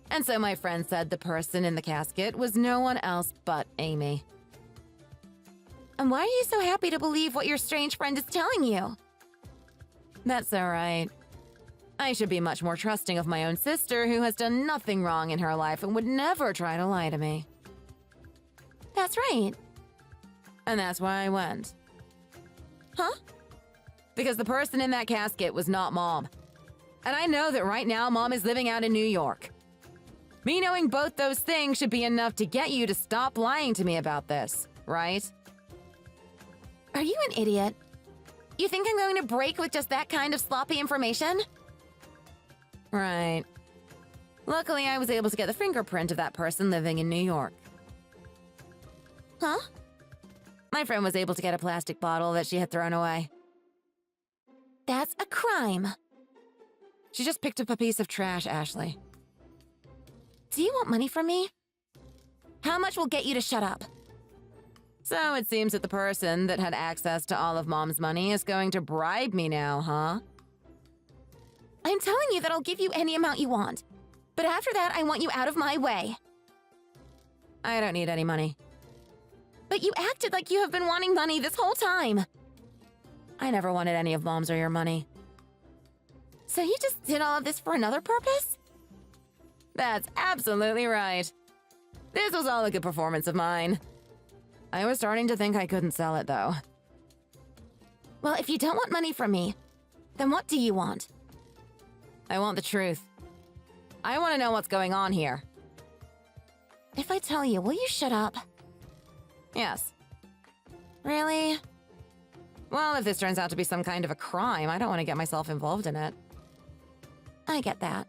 And so my friend said the person in the casket was no one else but Amy. And why are you so happy to believe what your strange friend is telling you? That's all right. I should be much more trusting of my own sister who has done nothing wrong in her life and would never try to lie to me. That's right. And that's why I went. Huh? Because the person in that casket was not Mom. And I know that right now Mom is living out in New York. Me knowing both those things should be enough to get you to stop lying to me about this, right? Are you an idiot? You think I'm going to break with just that kind of sloppy information? Right. Luckily, I was able to get the fingerprint of that person living in New York. Huh? My friend was able to get a plastic bottle that she had thrown away. That's a crime. She just picked up a piece of trash, Ashley. Do you want money from me? How much will get you to shut up? So it seems that the person that had access to all of Mom's money is going to bribe me now, huh? I'm telling you that I'll give you any amount you want. But after that, I want you out of my way. I don't need any money. But you acted like you have been wanting money this whole time. I never wanted any of Mom's or your money. So you just did all of this for another purpose? That's absolutely right. This was all a good performance of mine. I was starting to think I couldn't sell it, though. Well, if you don't want money from me, then what do you want? I want the truth. I want to know what's going on here. If I tell you, will you shut up? Yes. Really? Well, if this turns out to be some kind of a crime, I don't want to get myself involved in it. I get that.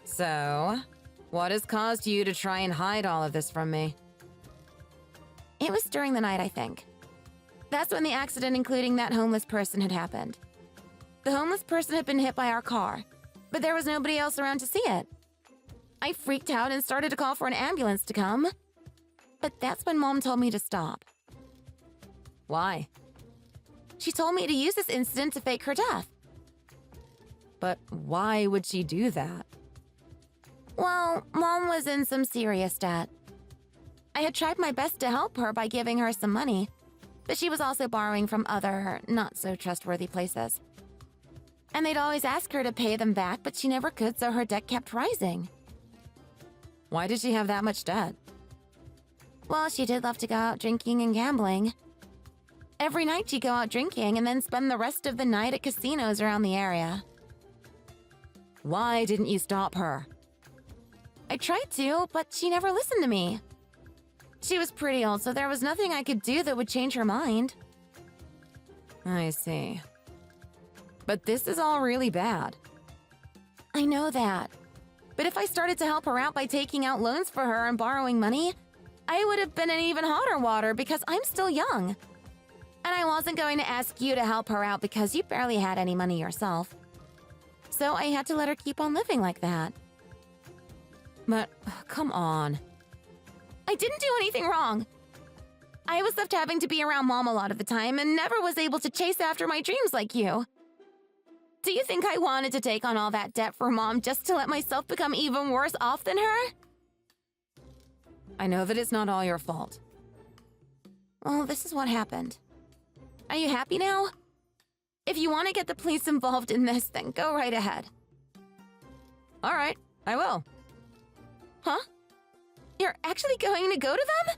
So, what has caused you to try and hide all of this from me? It was during the night, I think. That's when the accident including that homeless person had happened. The homeless person had been hit by our car, but there was nobody else around to see it. I freaked out and started to call for an ambulance to come. But that's when Mom told me to stop. Why? She told me to use this incident to fake her death. But why would she do that? Well, Mom was in some serious debt. I had tried my best to help her by giving her some money, but she was also borrowing from other, not-so-trustworthy places. And they'd always ask her to pay them back, but she never could, so her debt kept rising. Why did she have that much debt? Well, she did love to go out drinking and gambling. Every night she'd go out drinking and then spend the rest of the night at casinos around the area. Why didn't you stop her? I tried to, but she never listened to me. She was pretty old, so there was nothing I could do that would change her mind. I see. But this is all really bad. I know that. But if I started to help her out by taking out loans for her and borrowing money, I would have been in even hotter water because I'm still young. And I wasn't going to ask you to help her out because you barely had any money yourself. So I had to let her keep on living like that. But, come on. I didn't do anything wrong. I was left having to be around Mom a lot of the time and never was able to chase after my dreams like you. Do you think I wanted to take on all that debt for Mom just to let myself become even worse off than her? I know that it's not all your fault. Well, this is what happened. Are you happy now? If you want to get the police involved in this, then go right ahead. All right, I will. Huh? You're actually going to go to them?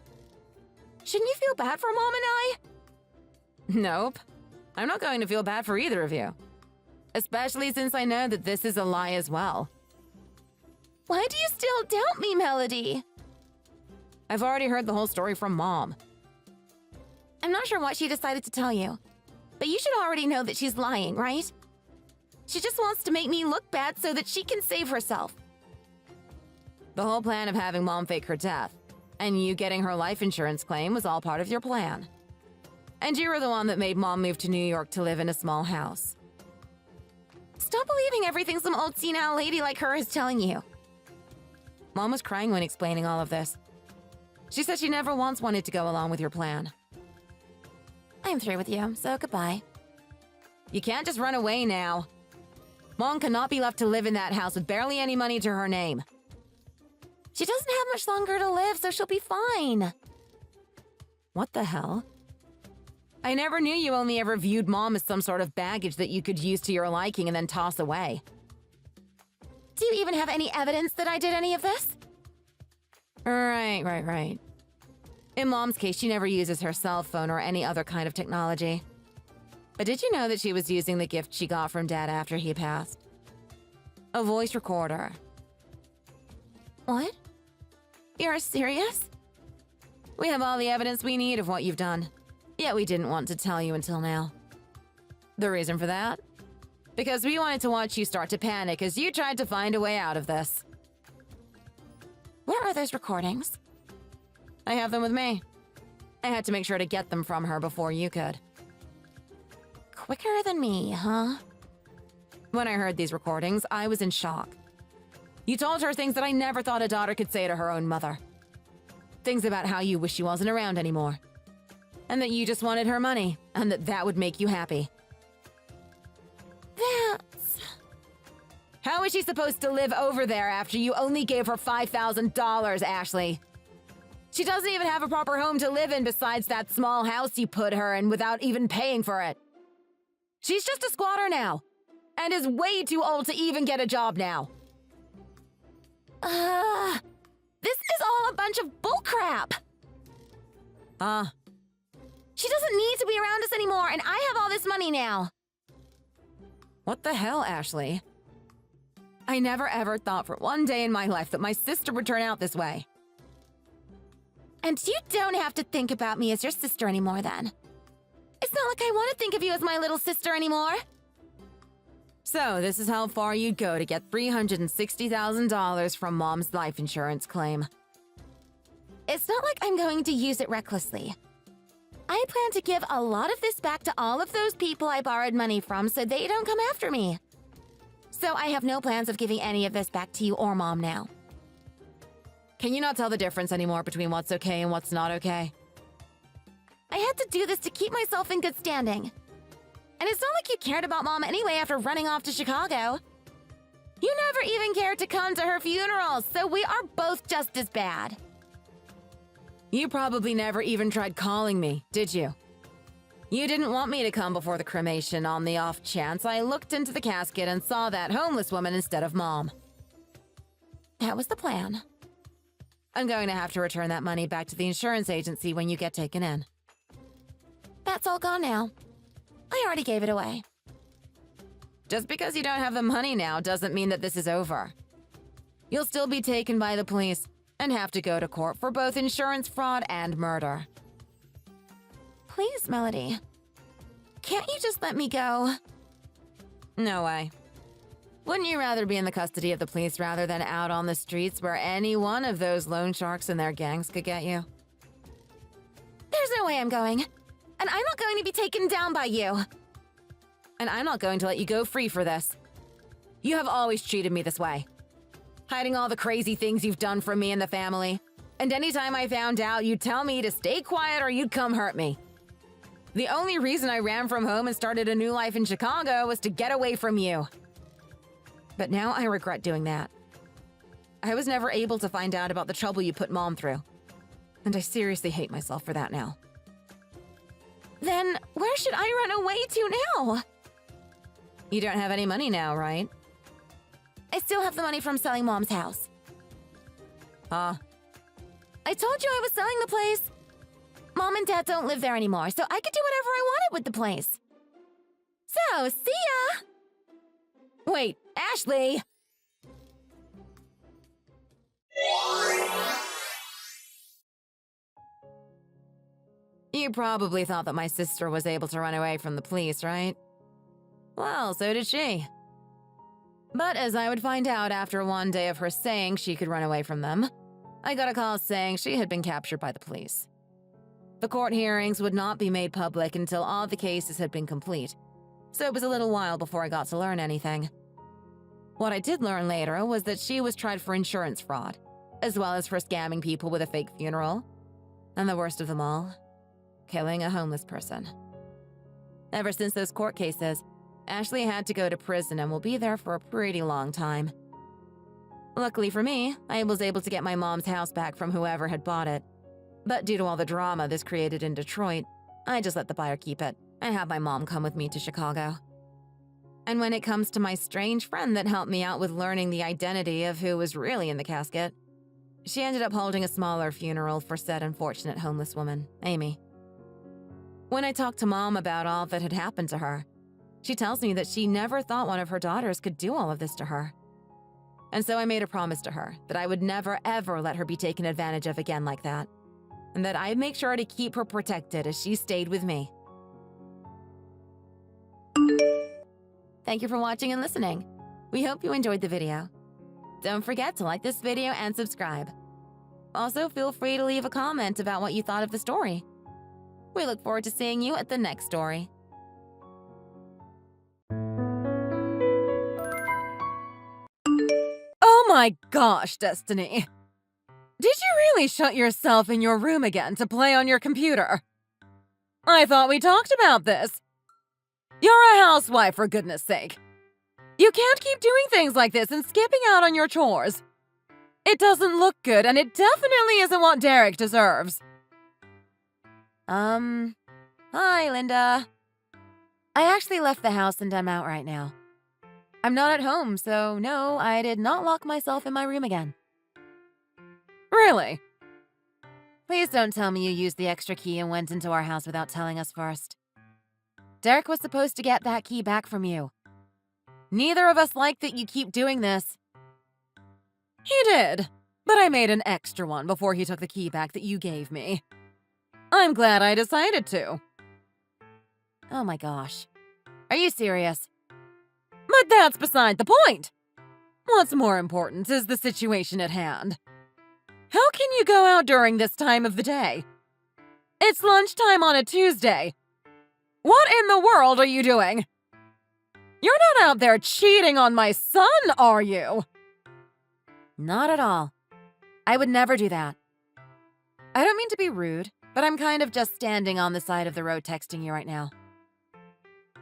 Shouldn't you feel bad for Mom and I? Nope. I'm not going to feel bad for either of you. Especially since I know that this is a lie as well. Why do you still doubt me, Melody? I've already heard the whole story from Mom. I'm not sure what she decided to tell you, but you should already know that she's lying, right? She just wants to make me look bad so that she can save herself. The whole plan of having Mom fake her death and you getting her life insurance claim was all part of your plan. And you were the one that made Mom move to New York to live in a small house. Stop believing everything some old senile lady like her is telling you. Mom was crying when explaining all of this. She said she never once wanted to go along with your plan. I'm through with you, so goodbye. You can't just run away now. Mom cannot be left to live in that house with barely any money to her name. She doesn't have much longer to live, so she'll be fine. What the hell? I never knew you only ever viewed Mom as some sort of baggage that you could use to your liking and then toss away. Do you even have any evidence that I did any of this? Right. In Mom's case, she never uses her cell phone or any other kind of technology. But did you know that she was using the gift she got from Dad after he passed? A voice recorder. What? You're serious? We have all the evidence we need of what you've done. Yet we didn't want to tell you until now. The reason for that? Because we wanted to watch you start to panic as you tried to find a way out of this. Where are those recordings? I have them with me. I had to make sure to get them from her before you could. Quicker than me, huh? When I heard these recordings, I was in shock. You told her things that I never thought a daughter could say to her own mother. Things about how you wish she wasn't around anymore. And that you just wanted her money, and that would make you happy. That's... How is she supposed to live over there after you only gave her $5,000, Ashley? She doesn't even have a proper home to live in besides that small house you put her in without even paying for it. She's just a squatter now, and is way too old to even get a job now. This is all a bunch of bullcrap! She doesn't need to be around us anymore, and I have all this money now. What the hell, Ashley? I never ever thought for one day in my life that my sister would turn out this way. And you don't have to think about me as your sister anymore, then. It's not like I want to think of you as my little sister anymore. So, this is how far you'd go to get $360,000 from Mom's life insurance claim. It's not like I'm going to use it recklessly. I plan to give a lot of this back to all of those people I borrowed money from so they don't come after me. So I have no plans of giving any of this back to you or Mom now. Can you not tell the difference anymore between what's okay and what's not okay? I had to do this to keep myself in good standing. And it's not like you cared about Mom anyway after running off to Chicago. You never even cared to come to her funeral, so we are both just as bad. You probably never even tried calling me, did you? You didn't want me to come before the cremation on the off chance I looked into the casket and saw that homeless woman instead of Mom. That was the plan. I'm going to have to return that money back to the insurance agency when you get taken in. That's all gone now. I already gave it away. Just because you don't have the money now doesn't mean that this is over. You'll still be taken by the police and have to go to court for both insurance fraud and murder. Please, Melody. Can't you just let me go? No way. Wouldn't you rather be in the custody of the police rather than out on the streets where any one of those loan sharks and their gangs could get you? There's no way I'm going. And I'm not going to be taken down by you. And I'm not going to let you go free for this. You have always treated me this way. Hiding all the crazy things you've done from me and the family. And anytime I found out, you'd tell me to stay quiet or you'd come hurt me. The only reason I ran from home and started a new life in Chicago was to get away from you. But now I regret doing that. I was never able to find out about the trouble you put Mom through. And I seriously hate myself for that now. Then where should I run away to now? You don't have any money now, right? I still have the money from selling Mom's house. Huh? I told you I was selling the place. Mom and Dad don't live there anymore, so I could do whatever I wanted with the place. So, see ya! Wait, Ashley! You probably thought that my sister was able to run away from the police, right? Well, so did she. But as I would find out after one day of her saying she could run away from them, I got a call saying she had been captured by the police. The court hearings would not be made public until all the cases had been complete, so it was a little while before I got to learn anything. What I did learn later was that she was tried for insurance fraud, as well as for scamming people with a fake funeral, and the worst of them all, killing a homeless person. Ever since those court cases, Ashley had to go to prison and will be there for a pretty long time. Luckily for me, I was able to get my mom's house back from whoever had bought it. But due to all the drama this created in Detroit, I just let the buyer keep it and have my mom come with me to Chicago. And when it comes to my strange friend that helped me out with learning the identity of who was really in the casket, she ended up holding a smaller funeral for said unfortunate homeless woman, Amy. When I talked to Mom about all that had happened to her, she tells me that she never thought one of her daughters could do all of this to her. And so I made a promise to her that I would never ever let her be taken advantage of again like that, and that I'd make sure to keep her protected as she stayed with me. Thank you for watching and listening. We hope you enjoyed the video. Don't forget to like this video and subscribe. Also, feel free to leave a comment about what you thought of the story. We look forward to seeing you at the next story. Oh my gosh, Destiny. Did you really shut yourself in your room again to play on your computer? I thought we talked about this. You're a housewife, for goodness sake. You can't keep doing things like this and skipping out on your chores. It doesn't look good, and it definitely isn't what Derek deserves. Hi, Linda. I actually left the house and I'm out right now. I'm not at home, so no, I did not lock myself in my room again. Really? Please don't tell me you used the extra key and went into our house without telling us first. Derek was supposed to get that key back from you. Neither of us like that you keep doing this. He did, but I made an extra one before he took the key back that you gave me. I'm glad I decided to. Oh my gosh. Are you serious? But that's beside the point. What's more important is the situation at hand. How can you go out during this time of the day? It's lunchtime on a Tuesday. What in the world are you doing? You're not out there cheating on my son, are you? Not at all. I would never do that. I don't mean to be rude, but I'm kind of just standing on the side of the road texting you right now.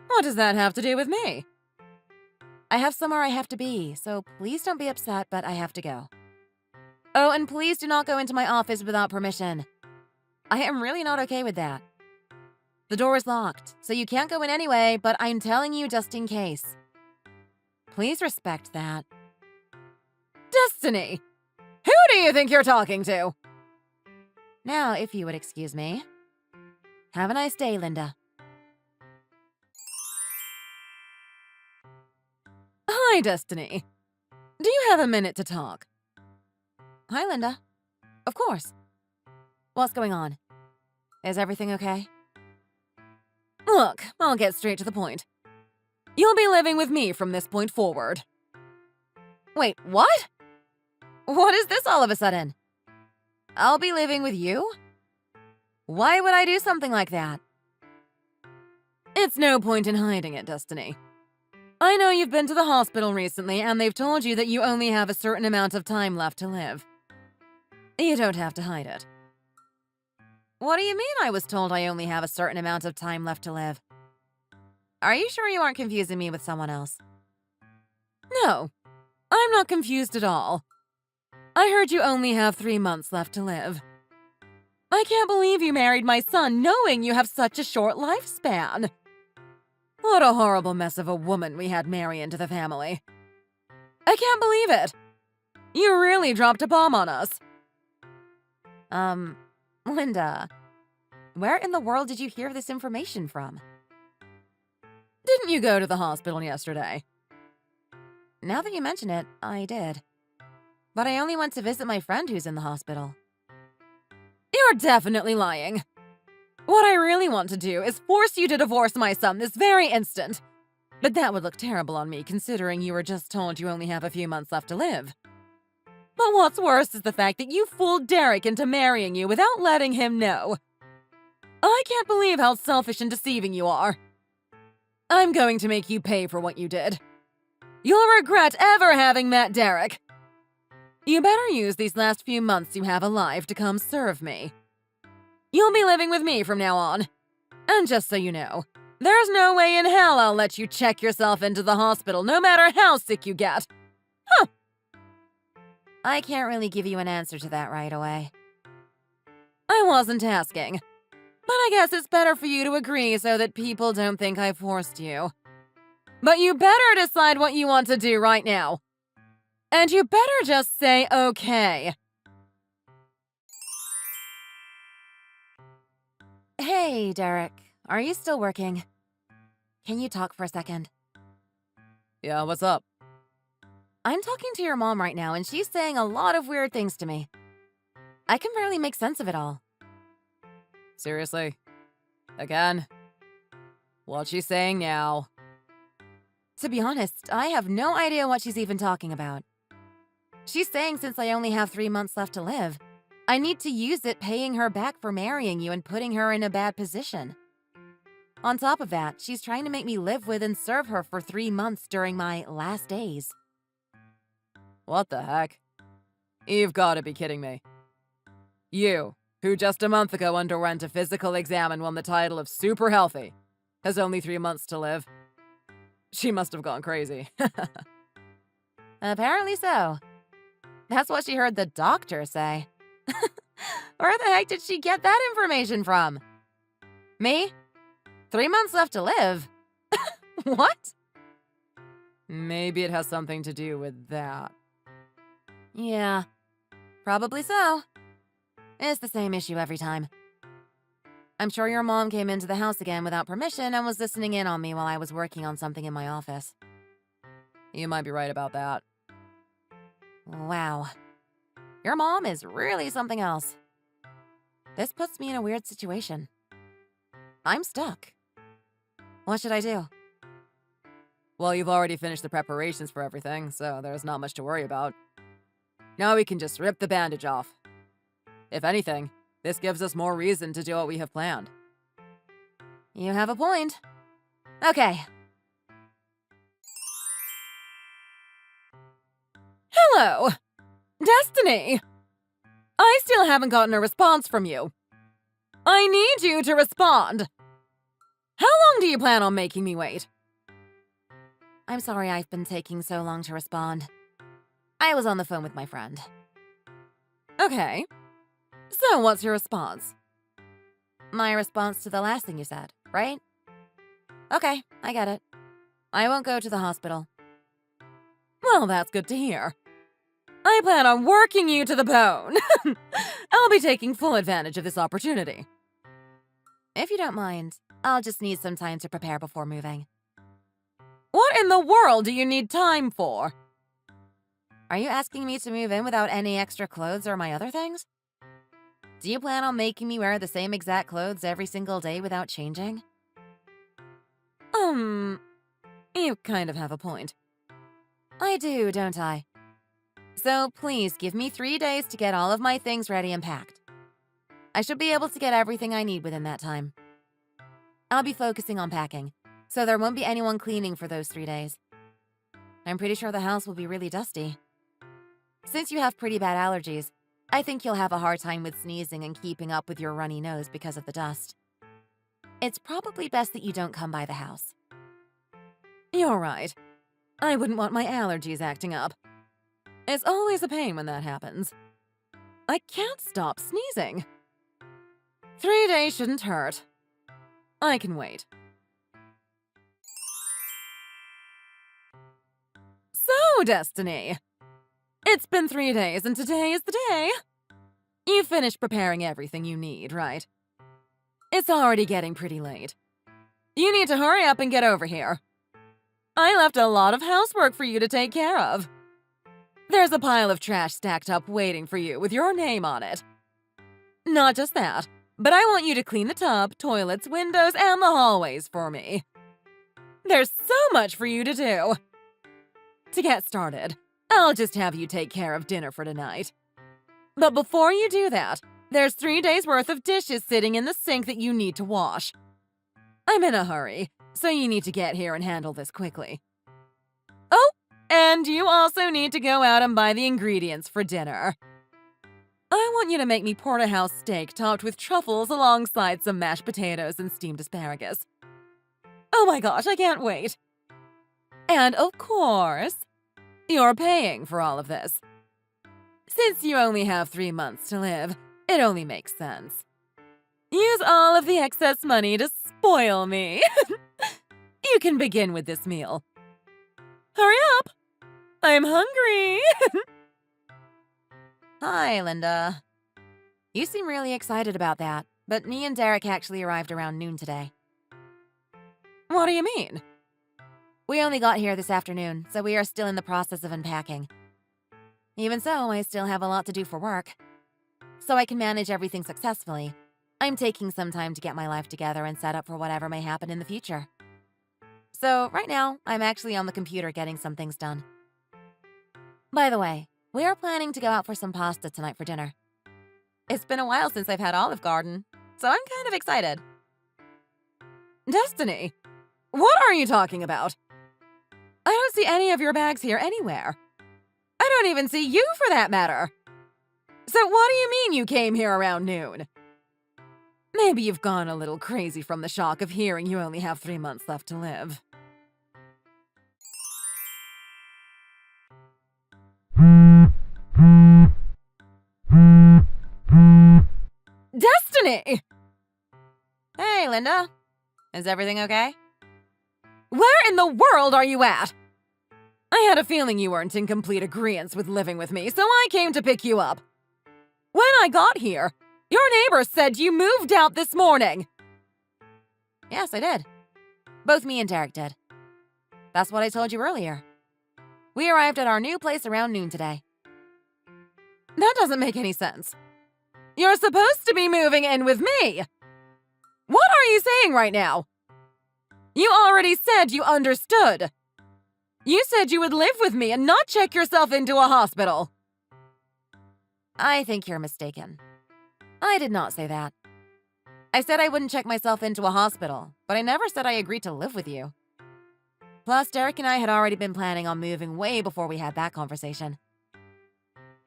What does that have to do with me? I have somewhere I have to be, so please don't be upset, but I have to go. Oh, and please do not go into my office without permission. I am really not okay with that. The door is locked, so you can't go in anyway, but I'm telling you just in case. Please respect that. Destiny! Who do you think you're talking to? Now, if you would excuse me. Have a nice day, Linda. Hi, Destiny. Do you have a minute to talk? Hi, Linda. Of course. What's going on? Is everything okay? Look, I'll get straight to the point. You'll be living with me from this point forward. Wait, what? What is this all of a sudden? I'll be living with you? Why would I do something like that? It's no point in hiding it, Destiny. I know you've been to the hospital recently, and they've told you that you only have a certain amount of time left to live. You don't have to hide it. What do you mean I was told I only have a certain amount of time left to live? Are you sure you aren't confusing me with someone else? No, I'm not confused at all. I heard you only have 3 months left to live. I can't believe you married my son knowing you have such a short lifespan. What a horrible mess of a woman we had marry into the family. I can't believe it. You really dropped a bomb on us. Linda, where in the world did you hear this information from? Didn't you go to the hospital yesterday? Now that you mention it, I did. But I only went to visit my friend who's in the hospital. You're definitely lying. What I really want to do is force you to divorce my son this very instant. But that would look terrible on me considering you were just told you only have a few months left to live. But what's worse is the fact that you fooled Derek into marrying you without letting him know. I can't believe how selfish and deceiving you are. I'm going to make you pay for what you did. You'll regret ever having met Derek. You better use these last few months you have alive to come serve me. You'll be living with me from now on. And just so you know, there's no way in hell I'll let you check yourself into the hospital no matter how sick you get. Huh. I can't really give you an answer to that right away. I wasn't asking. But I guess it's better for you to agree so that people don't think I forced you. But you better decide what you want to do right now. And you better just say okay. Hey, Derek. Are you still working? Can you talk for a second? Yeah, what's up? I'm talking to your mom right now, and she's saying a lot of weird things to me. I can barely make sense of it all. Seriously? Again? What's she saying now? To be honest, I have no idea what she's even talking about. She's saying since I only have 3 months left to live, I need to use it paying her back for marrying you and putting her in a bad position. On top of that, she's trying to make me live with and serve her for 3 months during my last days. What the heck? You've got to be kidding me. You, who just a month ago underwent a physical exam and won the title of super healthy, has only 3 months to live. She must have gone crazy. Apparently so. That's what she heard the doctor say. Where the heck did she get that information from? Me? 3 months left to live? What? Maybe it has something to do with that. Yeah, probably so. It's the same issue every time. I'm sure your mom came into the house again without permission and was listening in on me while I was working on something in my office. You might be right about that. Wow. Your mom is really something else. This puts me in a weird situation. I'm stuck. What should I do? Well, you've already finished the preparations for everything, so there's not much to worry about. Now we can just rip the bandage off. If anything, this gives us more reason to do what we have planned. You have a point. Okay. Hello! Destiny! I still haven't gotten a response from you. I need you to respond. How long do you plan on making me wait? I'm sorry I've been taking so long to respond. I was on the phone with my friend. Okay. So what's your response? My response to the last thing you said, right? Okay, I get it. I won't go to the hospital. Well, that's good to hear. I plan on working you to the bone. I'll be taking full advantage of this opportunity. If you don't mind, I'll just need some time to prepare before moving. What in the world do you need time for? Are you asking me to move in without any extra clothes or my other things? Do you plan on making me wear the same exact clothes every single day without changing? You kind of have a point. I do, don't I? So please give me 3 days to get all of my things ready and packed. I should be able to get everything I need within that time. I'll be focusing on packing, so there won't be anyone cleaning for those 3 days. I'm pretty sure the house will be really dusty. Since you have pretty bad allergies, I think you'll have a hard time with sneezing and keeping up with your runny nose because of the dust. It's probably best that you don't come by the house. You're right. I wouldn't want my allergies acting up. It's always a pain when that happens. I can't stop sneezing. 3 days shouldn't hurt. I can wait. So, Destiny. It's been 3 days and today is the day. You finished preparing everything you need, right? It's already getting pretty late. You need to hurry up and get over here. I left a lot of housework for you to take care of. There's a pile of trash stacked up waiting for you with your name on it. Not just that, but I want you to clean the tub, toilets, windows, and the hallways for me. There's so much for you to do. To get started, I'll just have you take care of dinner for tonight. But before you do that, there's 3 days' worth of dishes sitting in the sink that you need to wash. I'm in a hurry, so you need to get here and handle this quickly. Oh, and you also need to go out and buy the ingredients for dinner. I want you to make me porterhouse steak topped with truffles alongside some mashed potatoes and steamed asparagus. Oh my gosh, I can't wait. And of course, you're paying for all of this. Since you only have 3 months to live, it only makes sense. Use all of the excess money to spoil me. You can begin with this meal. Hurry up! I'm hungry! Hi, Linda. You seem really excited about that, but me and Derek actually arrived around noon today. What do you mean? We only got here this afternoon, so we are still in the process of unpacking. Even so, I still have a lot to do for work. So I can manage everything successfully, I'm taking some time to get my life together and set up for whatever may happen in the future. So right now, I'm actually on the computer getting some things done. By the way, we are planning to go out for some pasta tonight for dinner. It's been a while since I've had Olive Garden, so I'm kind of excited. Destiny, what are you talking about? I don't see any of your bags here anywhere. I don't even see you for that matter. So what do you mean you came here around noon? Maybe you've gone a little crazy from the shock of hearing you only have 3 months left to live. Destiny! Hey, Linda. Is everything okay? Where in the world are you at? I had a feeling you weren't in complete agreeance with living with me, so I came to pick you up. When I got here, your neighbor said you moved out this morning. Yes, I did. Both me and Derek did. That's what I told you earlier. We arrived at our new place around noon today. That doesn't make any sense. You're supposed to be moving in with me. What are you saying right now? You already said you understood. You said you would live with me and not check yourself into a hospital. I think you're mistaken. I did not say that. I said I wouldn't check myself into a hospital, but I never said I agreed to live with you. Plus, Derek and I had already been planning on moving way before we had that conversation.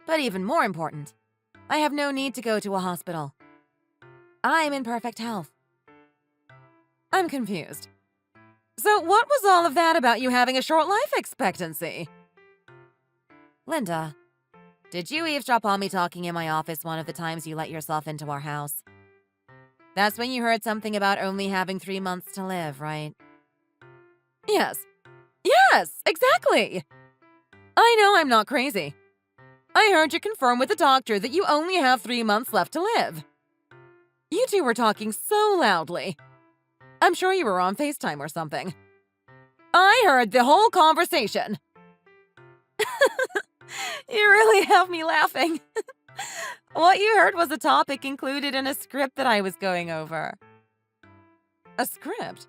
But even more important, I have no need to go to a hospital. I'm in perfect health. I'm confused. So what was all of that about you having a short life expectancy? Linda, did you eavesdrop on me talking in my office one of the times you let yourself into our house? That's when you heard something about only having 3 months to live, right? Yes. Yes, exactly. I know I'm not crazy. I heard you confirm with the doctor that you only have 3 months left to live. You two were talking so loudly. I'm sure you were on FaceTime or something. I heard the whole conversation. You really have me laughing. What you heard was a topic included in a script that I was going over. A script?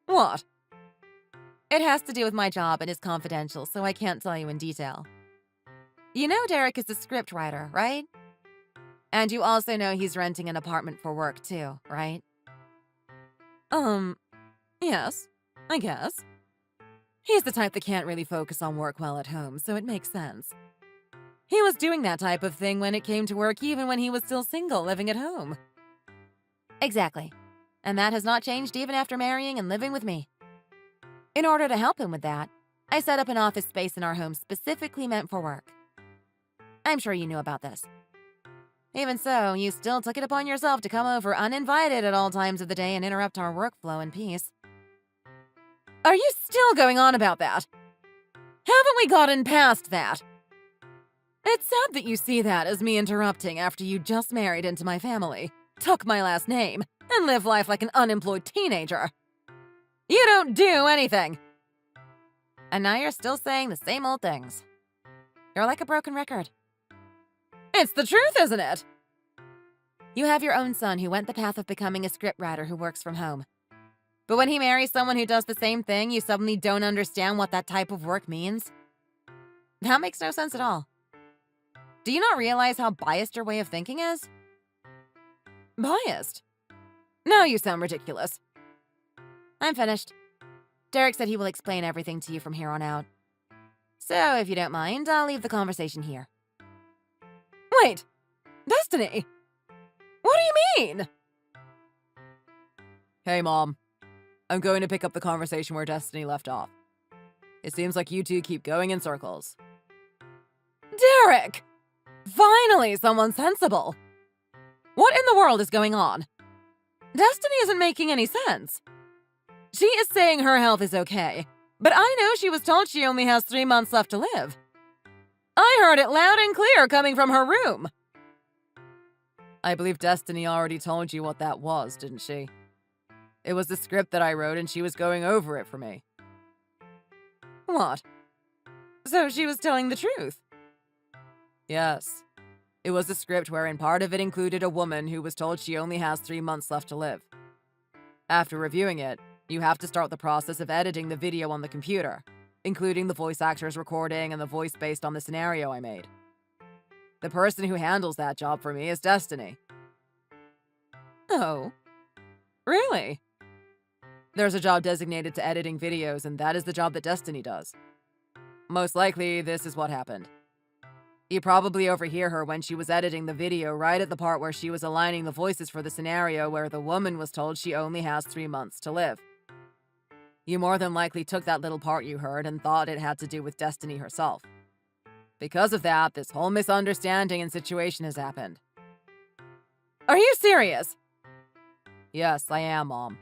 What? It has to do with my job and is confidential, so I can't tell you in detail. You know Derek is a script writer, right? And you also know he's renting an apartment for work too, right? Yes, I guess. He's the type that can't really focus on work while at home, so it makes sense. He was doing that type of thing when it came to work even when he was still single, living at home. Exactly. And that has not changed even after marrying and living with me. In order to help him with that, I set up an office space in our home specifically meant for work. I'm sure you knew about this. Even so, you still took it upon yourself to come over uninvited at all times of the day and interrupt our workflow in peace. Are you still going on about that? Haven't we gotten past that? It's sad that you see that as me interrupting after you just married into my family, took my last name, and live life like an unemployed teenager. You don't do anything. And now you're still saying the same old things. You're like a broken record. It's the truth, isn't it? You have your own son who went the path of becoming a scriptwriter who works from home. But when he marries someone who does the same thing, you suddenly don't understand what that type of work means? That makes no sense at all. Do you not realize how biased your way of thinking is? Biased? Now you sound ridiculous. I'm finished. Derek said he will explain everything to you from here on out. So, if you don't mind, I'll leave the conversation here. Wait! Destiny! What do you mean? Hey, Mom. I'm going to pick up the conversation where Destiny left off. It seems like you two keep going in circles. Derek! Finally, someone sensible! What in the world is going on? Destiny isn't making any sense. She is saying her health is okay, but I know she was told she only has 3 months left to live. I heard it loud and clear coming from her room. I believe Destiny already told you what that was, didn't she? It was the script that I wrote and she was going over it for me. What? So she was telling the truth? Yes. It was a script wherein part of it included a woman who was told she only has 3 months left to live. After reviewing it, you have to start the process of editing the video on the computer, including the voice actor's recording and the voice based on the scenario I made. The person who handles that job for me is Destiny. Oh, really? There's a job designated to editing videos, and that is the job that Destiny does. Most likely, this is what happened. You probably overhear her when she was editing the video right at the part where she was aligning the voices for the scenario where the woman was told she only has 3 months to live. You more than likely took that little part you heard and thought it had to do with Destiny herself. Because of that, this whole misunderstanding and situation has happened. Are you serious? Yes, I am, Mom.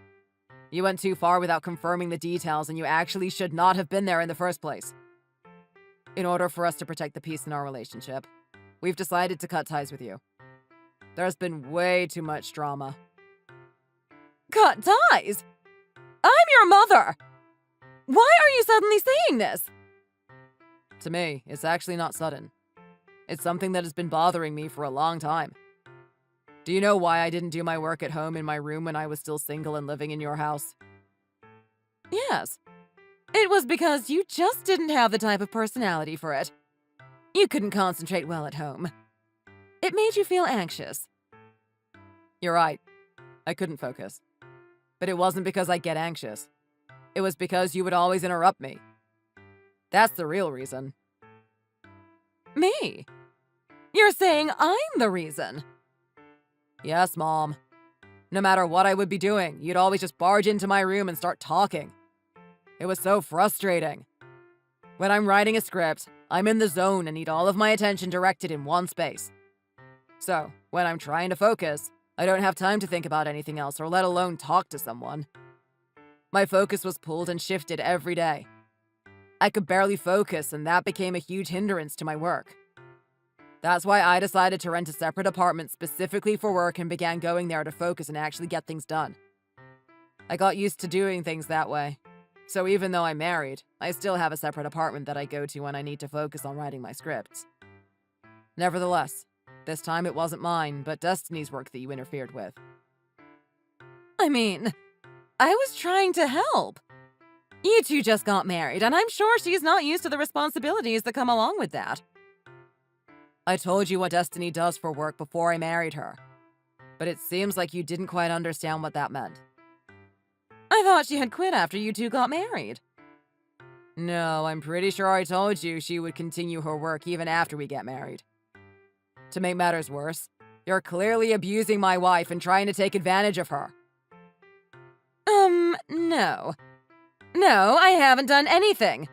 You went too far without confirming the details, and you actually should not have been there in the first place. In order for us to protect the peace in our relationship, we've decided to cut ties with you. There's been way too much drama. Cut ties? I'm your mother! Why are you suddenly saying this? To me, it's actually not sudden. It's something that has been bothering me for a long time. Do you know why I didn't do my work at home in my room when I was still single and living in your house? Yes. It was because you just didn't have the type of personality for it. You couldn't concentrate well at home. It made you feel anxious. You're right. I couldn't focus. But it wasn't because I get anxious. It was because you would always interrupt me. That's the real reason. Me? You're saying I'm the reason? Yes, Mom. No matter what I would be doing, you'd always just barge into my room and start talking. It was so frustrating. When I'm writing a script, I'm in the zone and need all of my attention directed in one space. So, when I'm trying to focus, I don't have time to think about anything else or let alone talk to someone. My focus was pulled and shifted every day. I could barely focus, and that became a huge hindrance to my work. That's why I decided to rent a separate apartment specifically for work and began going there to focus and actually get things done. I got used to doing things that way. So even though I'm married, I still have a separate apartment that I go to when I need to focus on writing my scripts. Nevertheless, this time it wasn't mine, but Destiny's work that you interfered with. I mean, I was trying to help. You two just got married, and I'm sure she's not used to the responsibilities that come along with that. I told you what Destiny does for work before I married her, but it seems like you didn't quite understand what that meant. I thought she had quit after you two got married. No, I'm pretty sure I told you she would continue her work even after we get married. To make matters worse, you're clearly abusing my wife and trying to take advantage of her. No. No, I haven't done anything.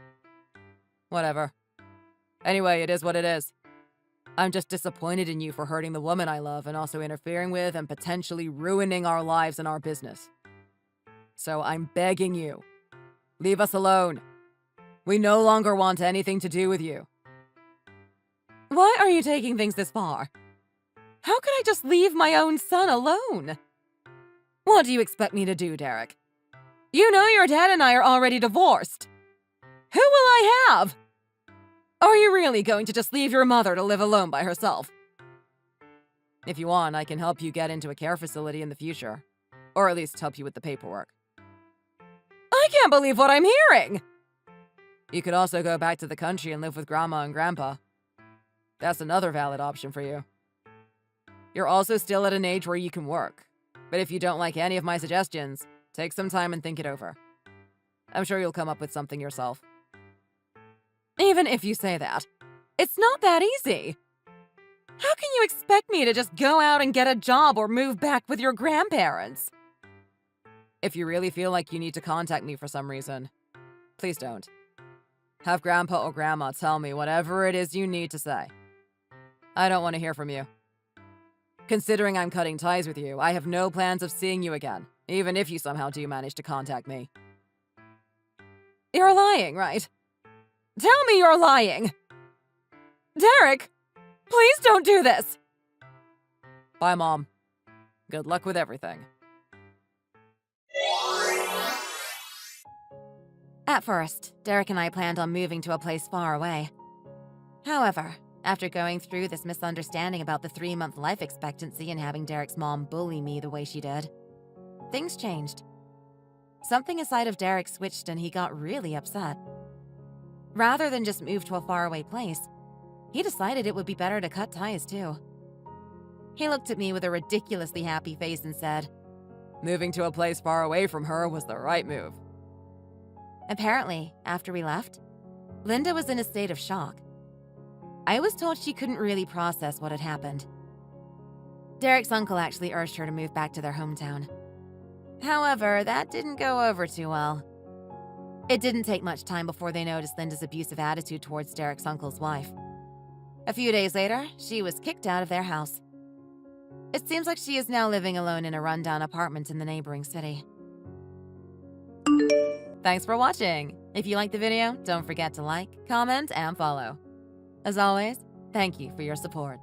Whatever. Anyway, it is what it is. I'm just disappointed in you for hurting the woman I love and also interfering with and potentially ruining our lives and our business. So I'm begging you, leave us alone. We no longer want anything to do with you. Why are you taking things this far? How could I just leave my own son alone? What do you expect me to do, Derek? You know your dad and I are already divorced. Who will I have? Are you really going to just leave your mother to live alone by herself? If you want, I can help you get into a care facility in the future. Or at least help you with the paperwork. I can't believe what I'm hearing! You could also go back to the country and live with Grandma and Grandpa. That's another valid option for you. You're also still at an age where you can work. But if you don't like any of my suggestions, take some time and think it over. I'm sure you'll come up with something yourself. Even if you say that, it's not that easy. How can you expect me to just go out and get a job or move back with your grandparents? If you really feel like you need to contact me for some reason, please don't. Have Grandpa or Grandma tell me whatever it is you need to say. I don't want to hear from you. Considering I'm cutting ties with you, I have no plans of seeing you again, even if you somehow do manage to contact me. You're lying, right? Tell me you're lying! Derek, please don't do this! Bye, Mom. Good luck with everything. At first, Derek and I planned on moving to a place far away. However, after going through this misunderstanding about the 3-month life expectancy and having Derek's mom bully me the way she did, things changed. Something inside of Derek switched and he got really upset. Rather than just move to a faraway place, he decided it would be better to cut ties too. He looked at me with a ridiculously happy face and said, Moving to a place far away from her was the right move. Apparently, after we left, Linda was in a state of shock. I was told she couldn't really process what had happened. Derek's uncle actually urged her to move back to their hometown. However, that didn't go over too well. It didn't take much time before they noticed Linda's abusive attitude towards Derek's uncle's wife. A few days later, she was kicked out of their house. It seems like she is now living alone in a rundown apartment in the neighboring city. Thanks for watching! If you liked the video, don't forget to like, comment, and follow. As always, thank you for your support.